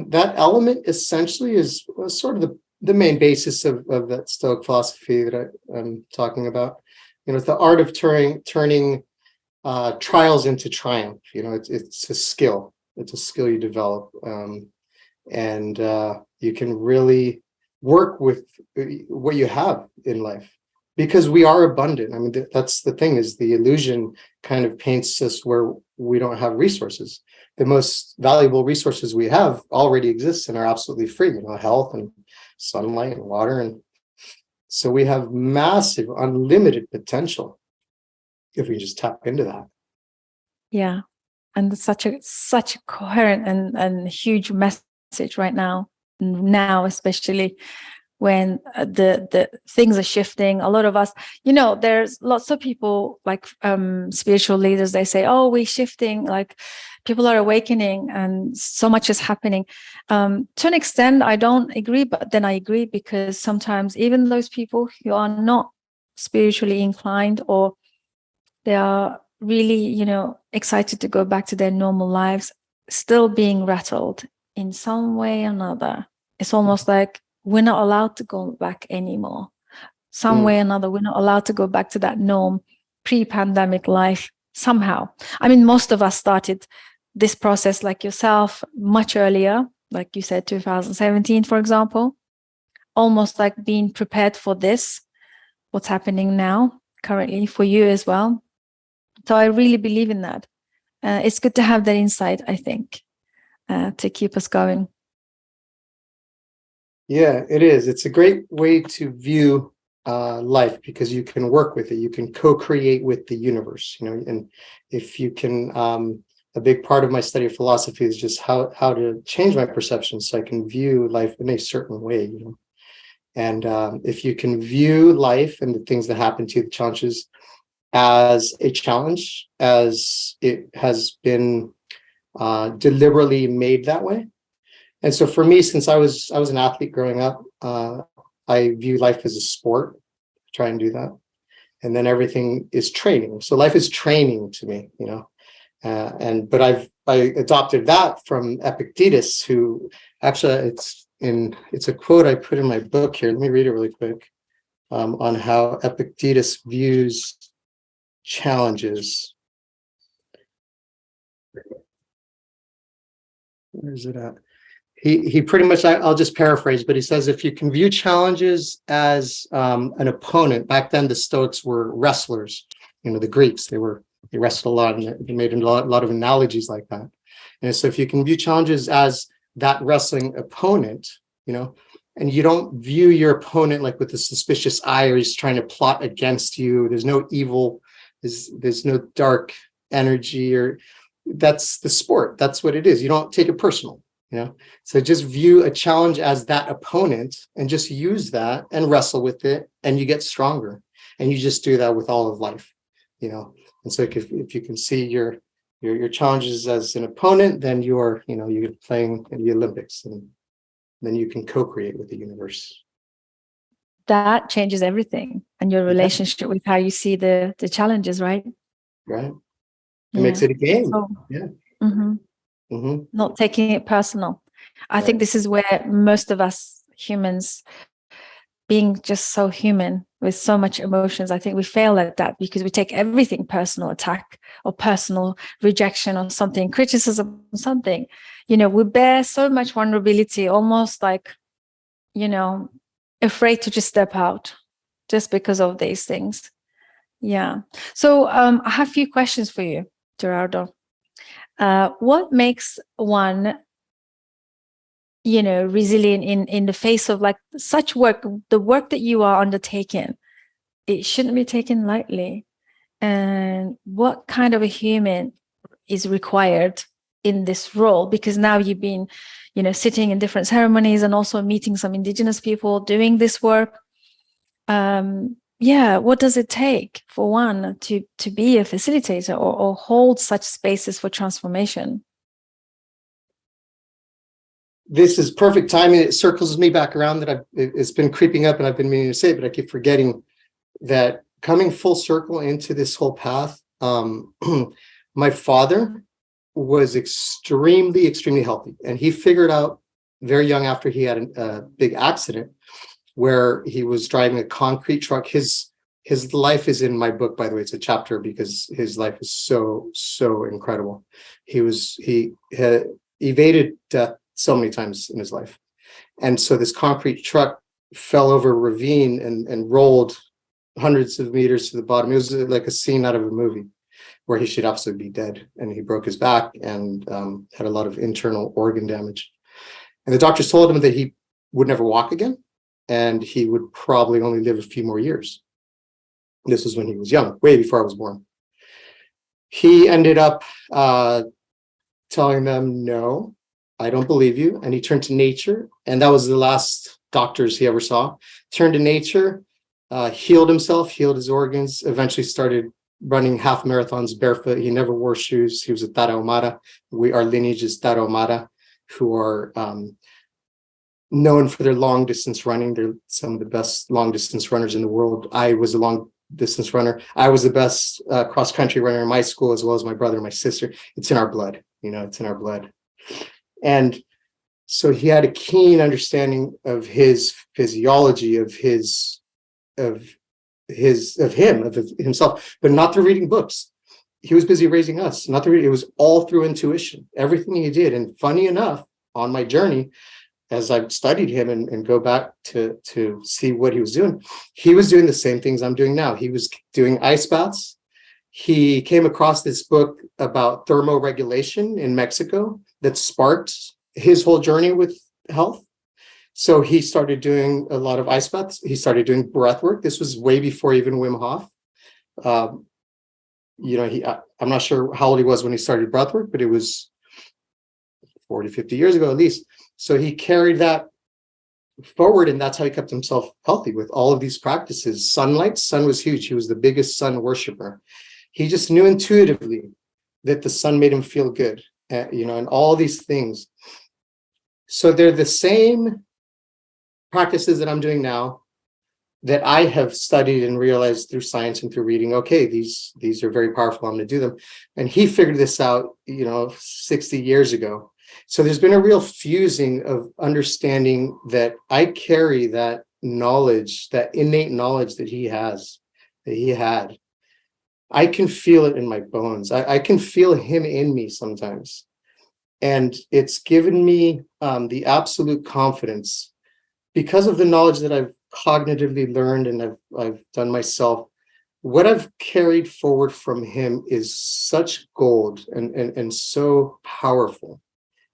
That element essentially is sort of the main basis of that Stoic philosophy that I'm talking about. It's the art of turning trials into triumph. It's a skill. It's a skill you develop, and you can really work with what you have in life, because we are abundant. I mean, that's the thing, is the illusion kind of paints us where we don't have resources. The most valuable resources we have already exist and are absolutely free, health and sunlight and water. And so we have massive, unlimited potential if we just tap into that.
Yeah. And such a coherent and huge message right now, especially when the things are shifting. A lot of us, there's lots of people like spiritual leaders, they say, oh, we're shifting, like people are awakening and so much is happening. To an extent, I don't agree, but then I agree, because sometimes even those people who are not spiritually inclined, or they are really, excited to go back to their normal lives, still being rattled in some way or another. It's almost like we're not allowed to go back anymore. Some way or another, we're not allowed to go back to that norm, pre-pandemic life somehow. I mean, most of us started this process, like yourself, much earlier, like you said, 2017, for example, almost like being prepared for this, what's happening now, currently, for you as well. So I really believe in that. It's good to have that insight, I think, to keep us going.
Yeah, it is. It's a great way to view life, because you can work with it. You can co-create with the universe, and if you can, a big part of my study of philosophy is just how to change my perception so I can view life in a certain way, And if you can view life and the things that happen to you, the challenges, as a challenge, as it has been deliberately made that way. And so for me, since I was an athlete growing up, I view life as a sport, try and do that. And then everything is training. So life is training to me, but I adopted that from Epictetus, who actually it's a quote I put in my book here. Let me read it really quick. on how Epictetus views challenges. Where is it at? He pretty much, I'll just paraphrase, but he says, if you can view challenges as an opponent, back then the Stoics were wrestlers, the Greeks, they wrestled a lot, and they made a lot of analogies like that. And so if you can view challenges as that wrestling opponent, and you don't view your opponent like with a suspicious eye, or he's trying to plot against you, there's no evil, there's no dark energy, or that's the sport. That's what it is. You don't take it personal. So just view a challenge as that opponent and just use that and wrestle with it, and you get stronger. And you just do that with all of life, And so if you can see your challenges as an opponent, then you're playing in the Olympics, and then you can co-create with the universe.
That changes everything, and your relationship with how you see the challenges, right?
Right. It makes it a game.
So,
yeah.
Not taking it personal. I think this is where most of us humans, being just so human with so much emotions, I think we fail at that, because we take everything personal attack or personal rejection or something, criticism, something. We bear so much vulnerability, almost like, afraid to just step out just because of these things. Yeah. So I have a few questions for you, Gerardo. What makes one, resilient in the face of like such work, the work that you are undertaking? It shouldn't be taken lightly. And what kind of a human is required in this role? Because now you've been, sitting in different ceremonies and also meeting some indigenous people doing this work. What does it take for one to be a facilitator or hold such spaces for transformation?
This is perfect timing. It circles me back around that it's been creeping up, and I've been meaning to say it, but I keep forgetting that coming full circle into this whole path. My father was extremely, extremely healthy, and he figured out very young, after he had a big accident where he was driving a concrete truck. His life is in my book, by the way. It's a chapter because his life is so incredible. He had evaded death so many times in his life, and so this concrete truck fell over a ravine and rolled hundreds of meters to the bottom. It was like a scene out of a movie where he should absolutely be dead, and he broke his back and had a lot of internal organ damage. And the doctors told him that he would never walk again, and he would probably only live a few more years. This was when he was young, way before I was born. He ended up telling them, no, I don't believe you. And he turned to nature. And that was the last doctors he ever saw. Turned to nature, healed himself, healed his organs, eventually started running half marathons barefoot. He never wore shoes. He was a Tarahumara. Our lineage is Tarahumara, who are known for their long distance running. They're some of the best long distance runners in the world. I was a long distance runner. I was the best cross country runner in my school, as well as my brother and my sister. It's in our blood, it's in our blood. And so he had a keen understanding of his physiology, of himself, but not through reading books. He was busy raising us, not through. It was all through intuition, everything he did. And funny enough, on my journey, as I've studied him and go back to see what he was doing the same things I'm doing now. He was doing ice baths. He came across this book about thermoregulation in Mexico that sparked his whole journey with health. So he started doing a lot of ice baths. He started doing breath work. This was way before even Wim Hof. I'm not sure how old he was when he started breath work, but it was 40, 50 years ago at least. So he carried that forward, and that's how he kept himself healthy with all of these practices. Sun was huge. He was the biggest sun worshiper. He just knew intuitively that the sun made him feel good, and all these things. So they're the same practices that I'm doing now that I have studied and realized through science and through reading. Okay, these are very powerful. I'm going to do them. And he figured this out, 60 years ago. So there's been a real fusing of understanding that I carry that knowledge, that innate knowledge that he had. I can feel it in my bones. I can feel him in me sometimes. And it's given me the absolute confidence, because of the knowledge that I've cognitively learned and I've done myself. What I've carried forward from him is such gold and so powerful.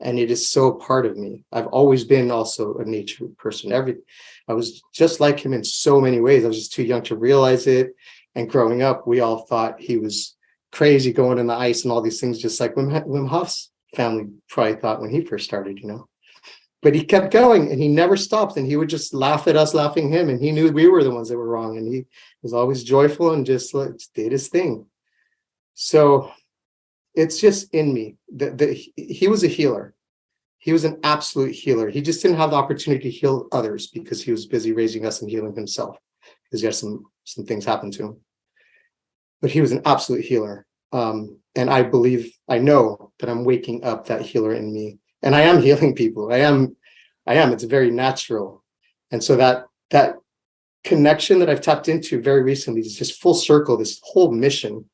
And it is so part of me. I've always been also a nature person. I was just like him in so many ways. I was just too young to realize it. And growing up, we all thought he was crazy going in the ice and all these things, just like Wim Hof's family probably thought when he first started, But he kept going and he never stopped, and he would just laugh at us laughing him, and he knew we were the ones that were wrong, and he was always joyful and just did his thing. So it's just in me. He was a healer. He was an absolute healer. He just didn't have the opportunity to heal others because he was busy raising us and healing himself, because he had some things happen to him. But he was an absolute healer. And I know that I'm waking up that healer in me. And I am healing people. I am. It's very natural. And so that connection that I've tapped into very recently is just full circle, this whole mission.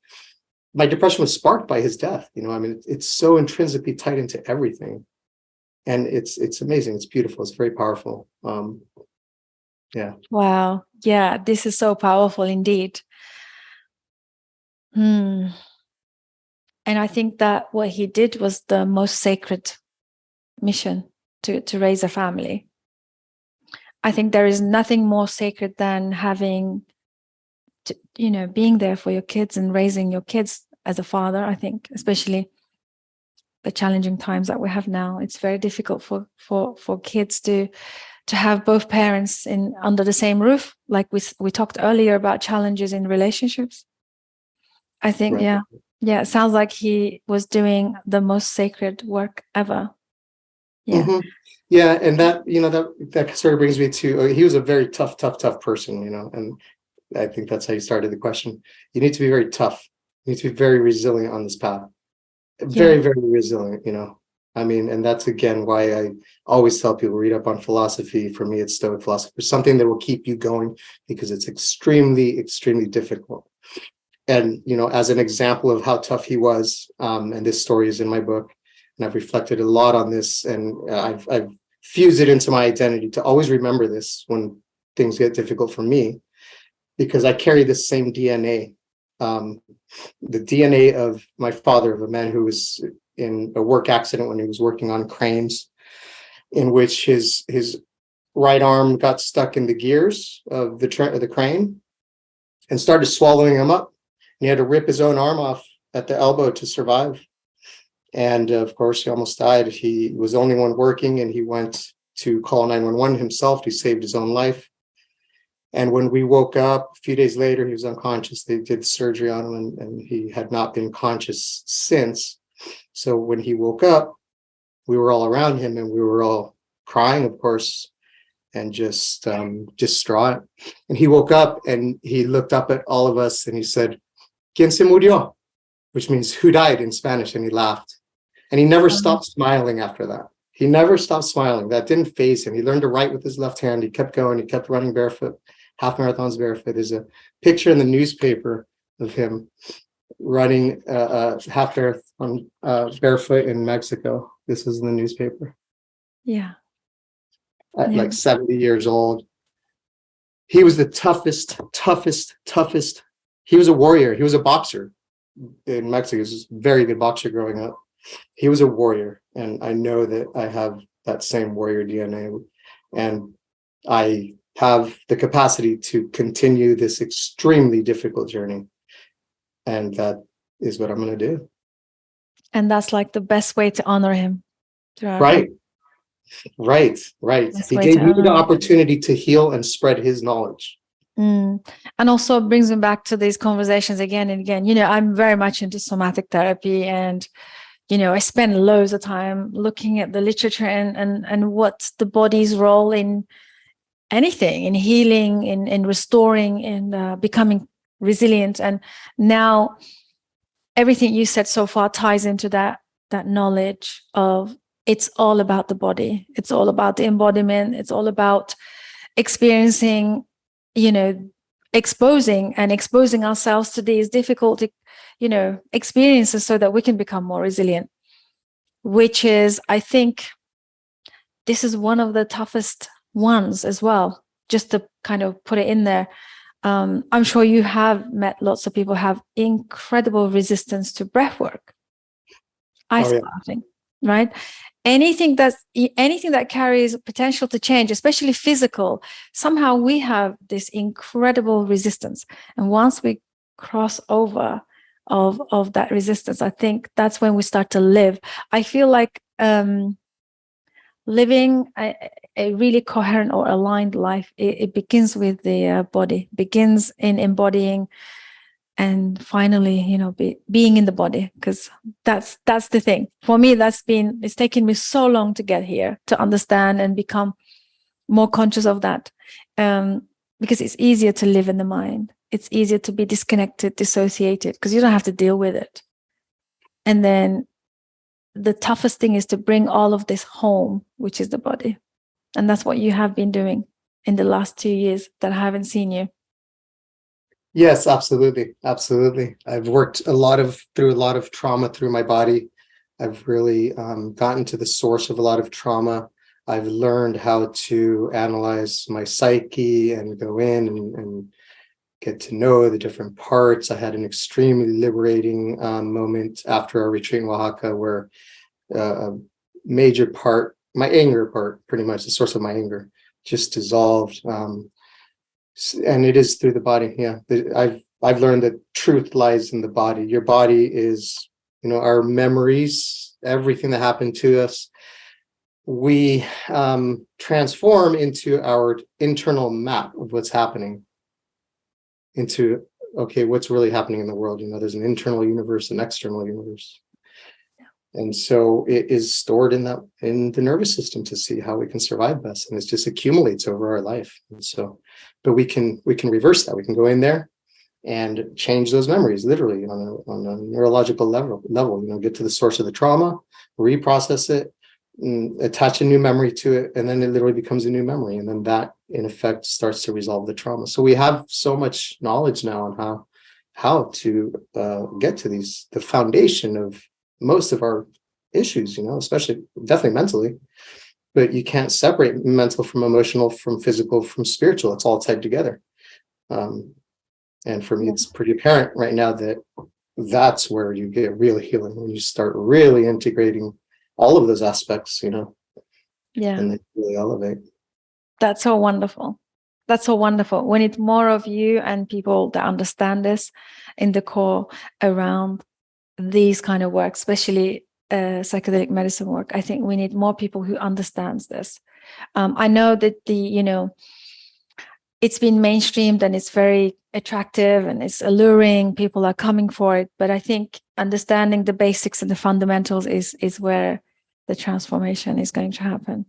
My depression was sparked by his death. It's so intrinsically tied into everything. And it's amazing. It's beautiful. It's very powerful. Yeah.
Wow. Yeah, this is so powerful indeed. And I think that what he did was the most sacred mission, to raise a family. I think there is nothing more sacred than having to, being there for your kids and raising your kids as a father. I think especially the challenging times that we have now, it's very difficult for kids to have both parents under the same roof. Like we talked earlier about challenges in relationships. I think,
Right.
Yeah, it sounds like he was doing the most sacred work ever. Yeah.
Mm-hmm. Yeah. And that sort of brings me to, he was a very tough person, and I think that's how you started the question. You need to be very tough. You need to be very resilient on this path. Very, very resilient, and that's again why I always tell people, read up on philosophy. For me, it's Stoic philosophy, something that will keep you going, because it's extremely, extremely difficult. And, as an example of how tough he was, and this story is in my book, and I've reflected a lot on this, and I've fused it into my identity to always remember this when things get difficult for me, because I carry the same DNA. The DNA of my father, of a man who was in a work accident when he was working on cranes, in which his right arm got stuck in the gears of the crane and started swallowing him up. He had to rip his own arm off at the elbow to survive. And of course, he almost died. He was the only one working, and he went to call 911 himself. He saved his own life. And when we woke up a few days later, he was unconscious. They did surgery on him, and he had not been conscious since. So when he woke up, we were all around him, and we were all crying, of course, and just distraught. And he woke up and he looked up at all of us and he said, "¿Quién se murió?" which means who died in Spanish, and he laughed. And he never stopped smiling after that. He never stopped smiling. That didn't faze him. He learned to write with his left hand. He kept going. He kept running barefoot, half marathons barefoot. There's a picture in the newspaper of him running half marathon barefoot in Mexico. This is in the newspaper.
Yeah.
At like 70 years old. He was the toughest. He was a warrior. He was a boxer in Mexico. He was a very good boxer growing up. He was a warrior. And I know that I have that same warrior DNA. And I have the capacity to continue this extremely difficult journey. And that is what I'm going to do. And
that's like the best way to honor him.
Right. He gave me the opportunity to heal and spread his knowledge.
And also brings me back to these conversations again and again. I'm very much into somatic therapy, and I spend loads of time looking at the literature and what's the body's role in anything, in healing, in restoring, in becoming resilient. And now everything you said so far ties into that knowledge of it's all about the body. It's all about the embodiment. It's all about experiencing, exposing ourselves to these difficult, experiences so that we can become more resilient, which is, I think, this is one of the toughest ones as well, just to kind of put it in there. I'm sure you have met lots of people who have incredible resistance to breath work, ice bathing, right? Anything that carries potential to change, especially physical, somehow we have this incredible resistance. And once we cross over of that resistance, I think that's when we start to live. I feel like living a really coherent or aligned life, it begins with the body, begins in embodying, and finally, being in the body, because that's the thing. For me, it's taken me so long to get here, to understand and become more conscious of that. Because it's easier to live in the mind. It's easier to be disconnected, dissociated, because you don't have to deal with it. And then the toughest thing is to bring all of this home, which is the body. And that's what you have been doing in the last 2 years that I haven't seen you.
Yes, absolutely. Absolutely. I've worked through a lot of trauma through my body. I've really gotten to the source of a lot of trauma. I've learned how to analyze my psyche and go in and get to know the different parts. I had an extremely liberating moment after our retreat in Oaxaca, where a major part, my anger part, pretty much the source of my anger, just dissolved. And it is through the body. Yeah, I've learned that truth lies in the body. Your body is, our memories, everything that happened to us. We transform into our internal map of what's happening. Into, okay, what's really happening in the world? There's an internal universe, an external universe. And so it is stored in the nervous system to see how we can survive best. And it just accumulates over our life. And so, but we can reverse that. We can go in there and change those memories, literally on a neurological level, get to the source of the trauma, reprocess it, attach a new memory to it, and then it literally becomes a new memory. And then that, in effect, starts to resolve the trauma. So we have so much knowledge now on how to get to the foundation of most of our issues, especially definitely mentally. But you can't separate mental from emotional, from physical, from spiritual. It's all tied together. And for me, it's pretty apparent right now that that's where you get real healing, when you start really integrating all of those aspects, and they really elevate.
That's so wonderful. That's so wonderful. We need more of you and people that understand this in the core around these kind of work, especially psychedelic medicine work. I think we need more people who understands this. I know that it's been mainstreamed and it's very attractive and it's alluring. People are coming for it, but I think understanding the basics and the fundamentals is where the transformation is going to happen.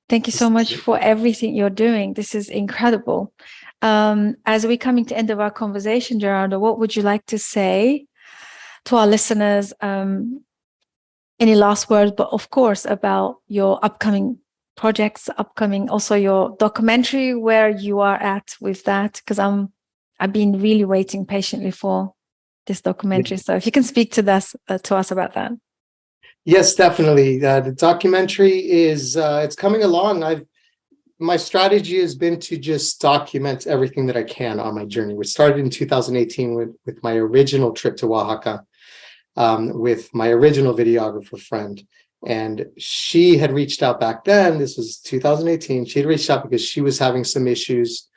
Thank you so much for everything you're doing. This is incredible. As we're coming to the end of our conversation, Gerardo, what would you like to say to our listeners? Any last words, but of course about your upcoming projects, also your documentary, where you are at with that, because I've been really waiting patiently for this documentary. So if you can speak to us about that.
Yes, definitely. The documentary is it's coming along. My strategy has been to just document everything that I can on my journey, which started in 2018 with my original trip to Oaxaca, with my original videographer friend. And she had reached out back then. This was 2018. She had reached out because she was having some issues.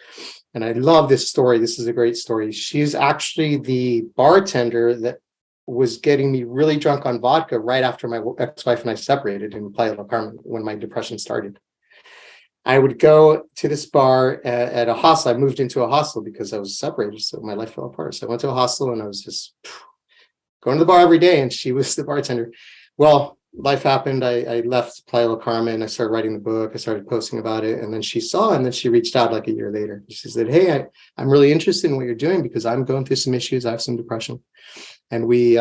And I love this story. This is a great story. She's actually the bartender that was getting me really drunk on vodka right after my ex-wife and I separated in Playa del Carmen, when my depression started. I would go to this bar at a hostel. I moved into a hostel because I was separated, so my life fell apart. So I went to a hostel and I was just going to the bar every day, and she was the bartender. Well, life happened. I left Playa del Carmen. I started writing the book. I started posting about it, and then she saw, and then she reached out like a year later. She said, "Hey, I'm really interested in what you're doing because I'm going through some issues. I have some depression." And we,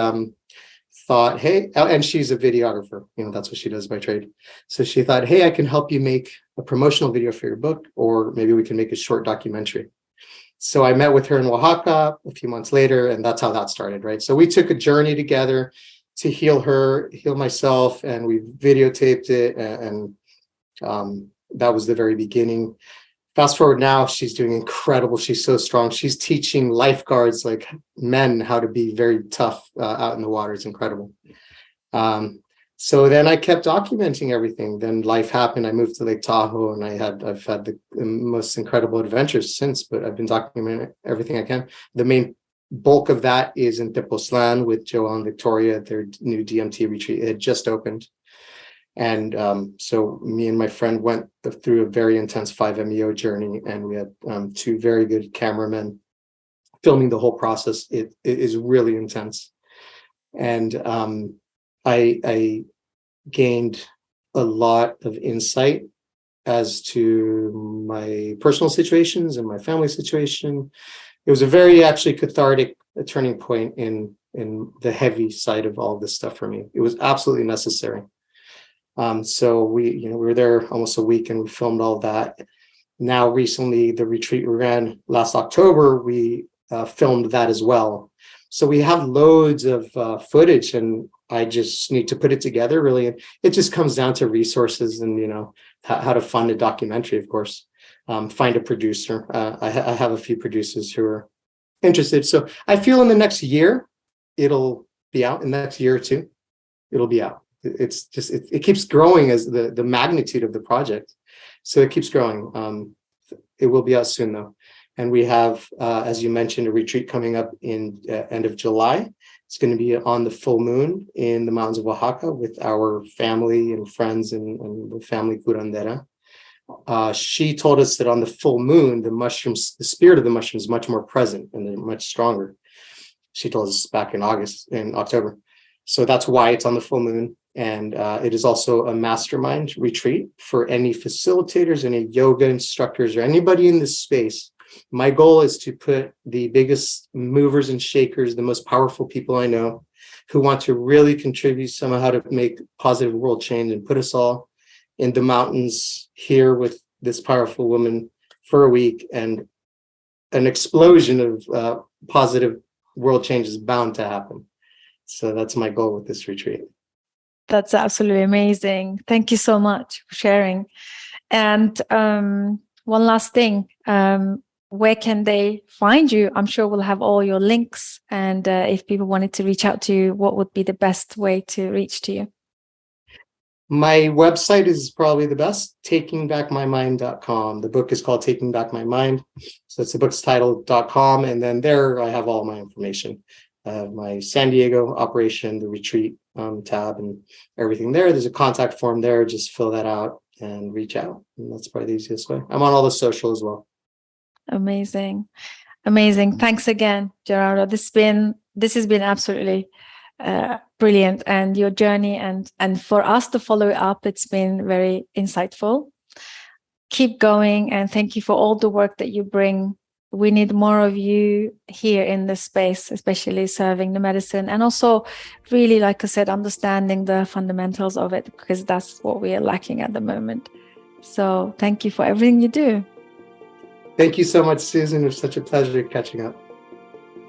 thought, hey, and she's a videographer, that's what she does by trade. So she thought, hey, I can help you make a promotional video for your book, or maybe we can make a short documentary. So I met with her in Oaxaca a few months later, and that's how that started, right? So we took a journey together to heal her, heal myself, and we videotaped it, and that was the very beginning. Fast forward now, she's doing incredible. She's so strong. She's teaching lifeguards, like men, how to be very tough out in the water. It's incredible. So then I kept documenting everything. Then life happened. I moved to Lake Tahoe, and I've had the most incredible adventures since, but I've been documenting everything I can. The main bulk of that is in Tepoztlan with Joel and Victoria, their new DMT retreat. It had just opened. And so me and my friend went through a very intense 5-MeO journey, and we had 2 very good cameramen filming the whole process. It is really intense. And I gained a lot of insight as to my personal situations and my family situation. It was a very actually cathartic turning point in the heavy side of all this stuff for me. It was absolutely necessary. So we were there almost a week, and we filmed all that. Now, recently, the retreat we ran last October, we filmed that as well. So we have loads of footage, and I just need to put it together, really. And it just comes down to resources and, how to fund a documentary, of course. Find a producer. I have a few producers who are interested. So I feel in the next year, it'll be out. In the next year or two, it'll be out. It's just, it keeps growing as the magnitude of the project. So it keeps growing. It will be out soon, though. And we have, as you mentioned, a retreat coming up in end of July. It's going to be on the full moon in the mountains of Oaxaca with our family and friends and the family curandera. She told us that on the full moon, the mushrooms, the spirit of the mushrooms is much more present and they're much stronger. She told us back in October. So that's why it's on the full moon. And it is also a mastermind retreat for any facilitators, any yoga instructors, or anybody in this space. My goal is to put the biggest movers and shakers, the most powerful people I know, who want to really contribute somehow to make positive world change, and put us all in the mountains here with this powerful woman for a week, and an explosion of positive world change is bound to happen. So that's my goal with this retreat.
That's absolutely amazing. Thank you so much for sharing. And one last thing, where can they find you? I'm sure we'll have all your links. And if people wanted to reach out to you, what would be the best way to reach to you?
My website is probably the best, takingbackmymind.com. The book is called Taking Back My Mind. So it's the book's title.com. And then there I have all my information. My San Diego operation, the retreat tab, and everything there. There's a contact form there. Just fill that out and reach out. And that's probably the easiest way. I'm on all the social as well.
Amazing. Amazing. Thanks again, Gerardo. This has been absolutely brilliant, and your journey and for us to follow it up, it's been very insightful. Keep going, and thank you for all the work that you bring. We need more of you here in this space, especially serving the medicine, and also really, like I said, understanding the fundamentals of it, because that's what we are lacking at the moment. So thank you for everything you do.
Thank you so much, Susan. It was such a pleasure catching up.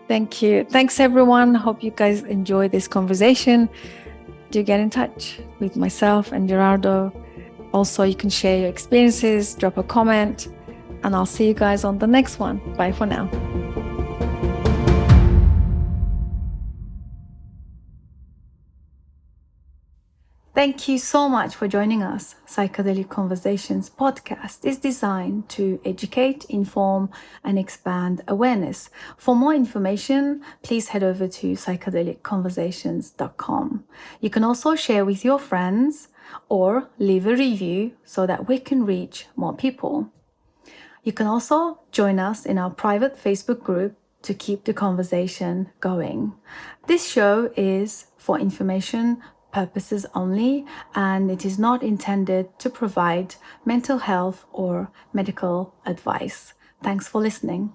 Thank you. Thanks, everyone. Hope you guys enjoyed this conversation. Do get in touch with myself and Gerardo. Also, you can share your experiences, drop a comment, and I'll see you guys on the next one. Bye for now. Thank you so much for joining us. Psychedelic Conversations podcast is designed to educate, inform, and expand awareness. For more information, please head over to psychedelicconversations.com. You can also share with your friends or leave a review so that we can reach more people. You can also join us in our private Facebook group to keep the conversation going. This show is for information purposes only, and it is not intended to provide mental health or medical advice. Thanks for listening.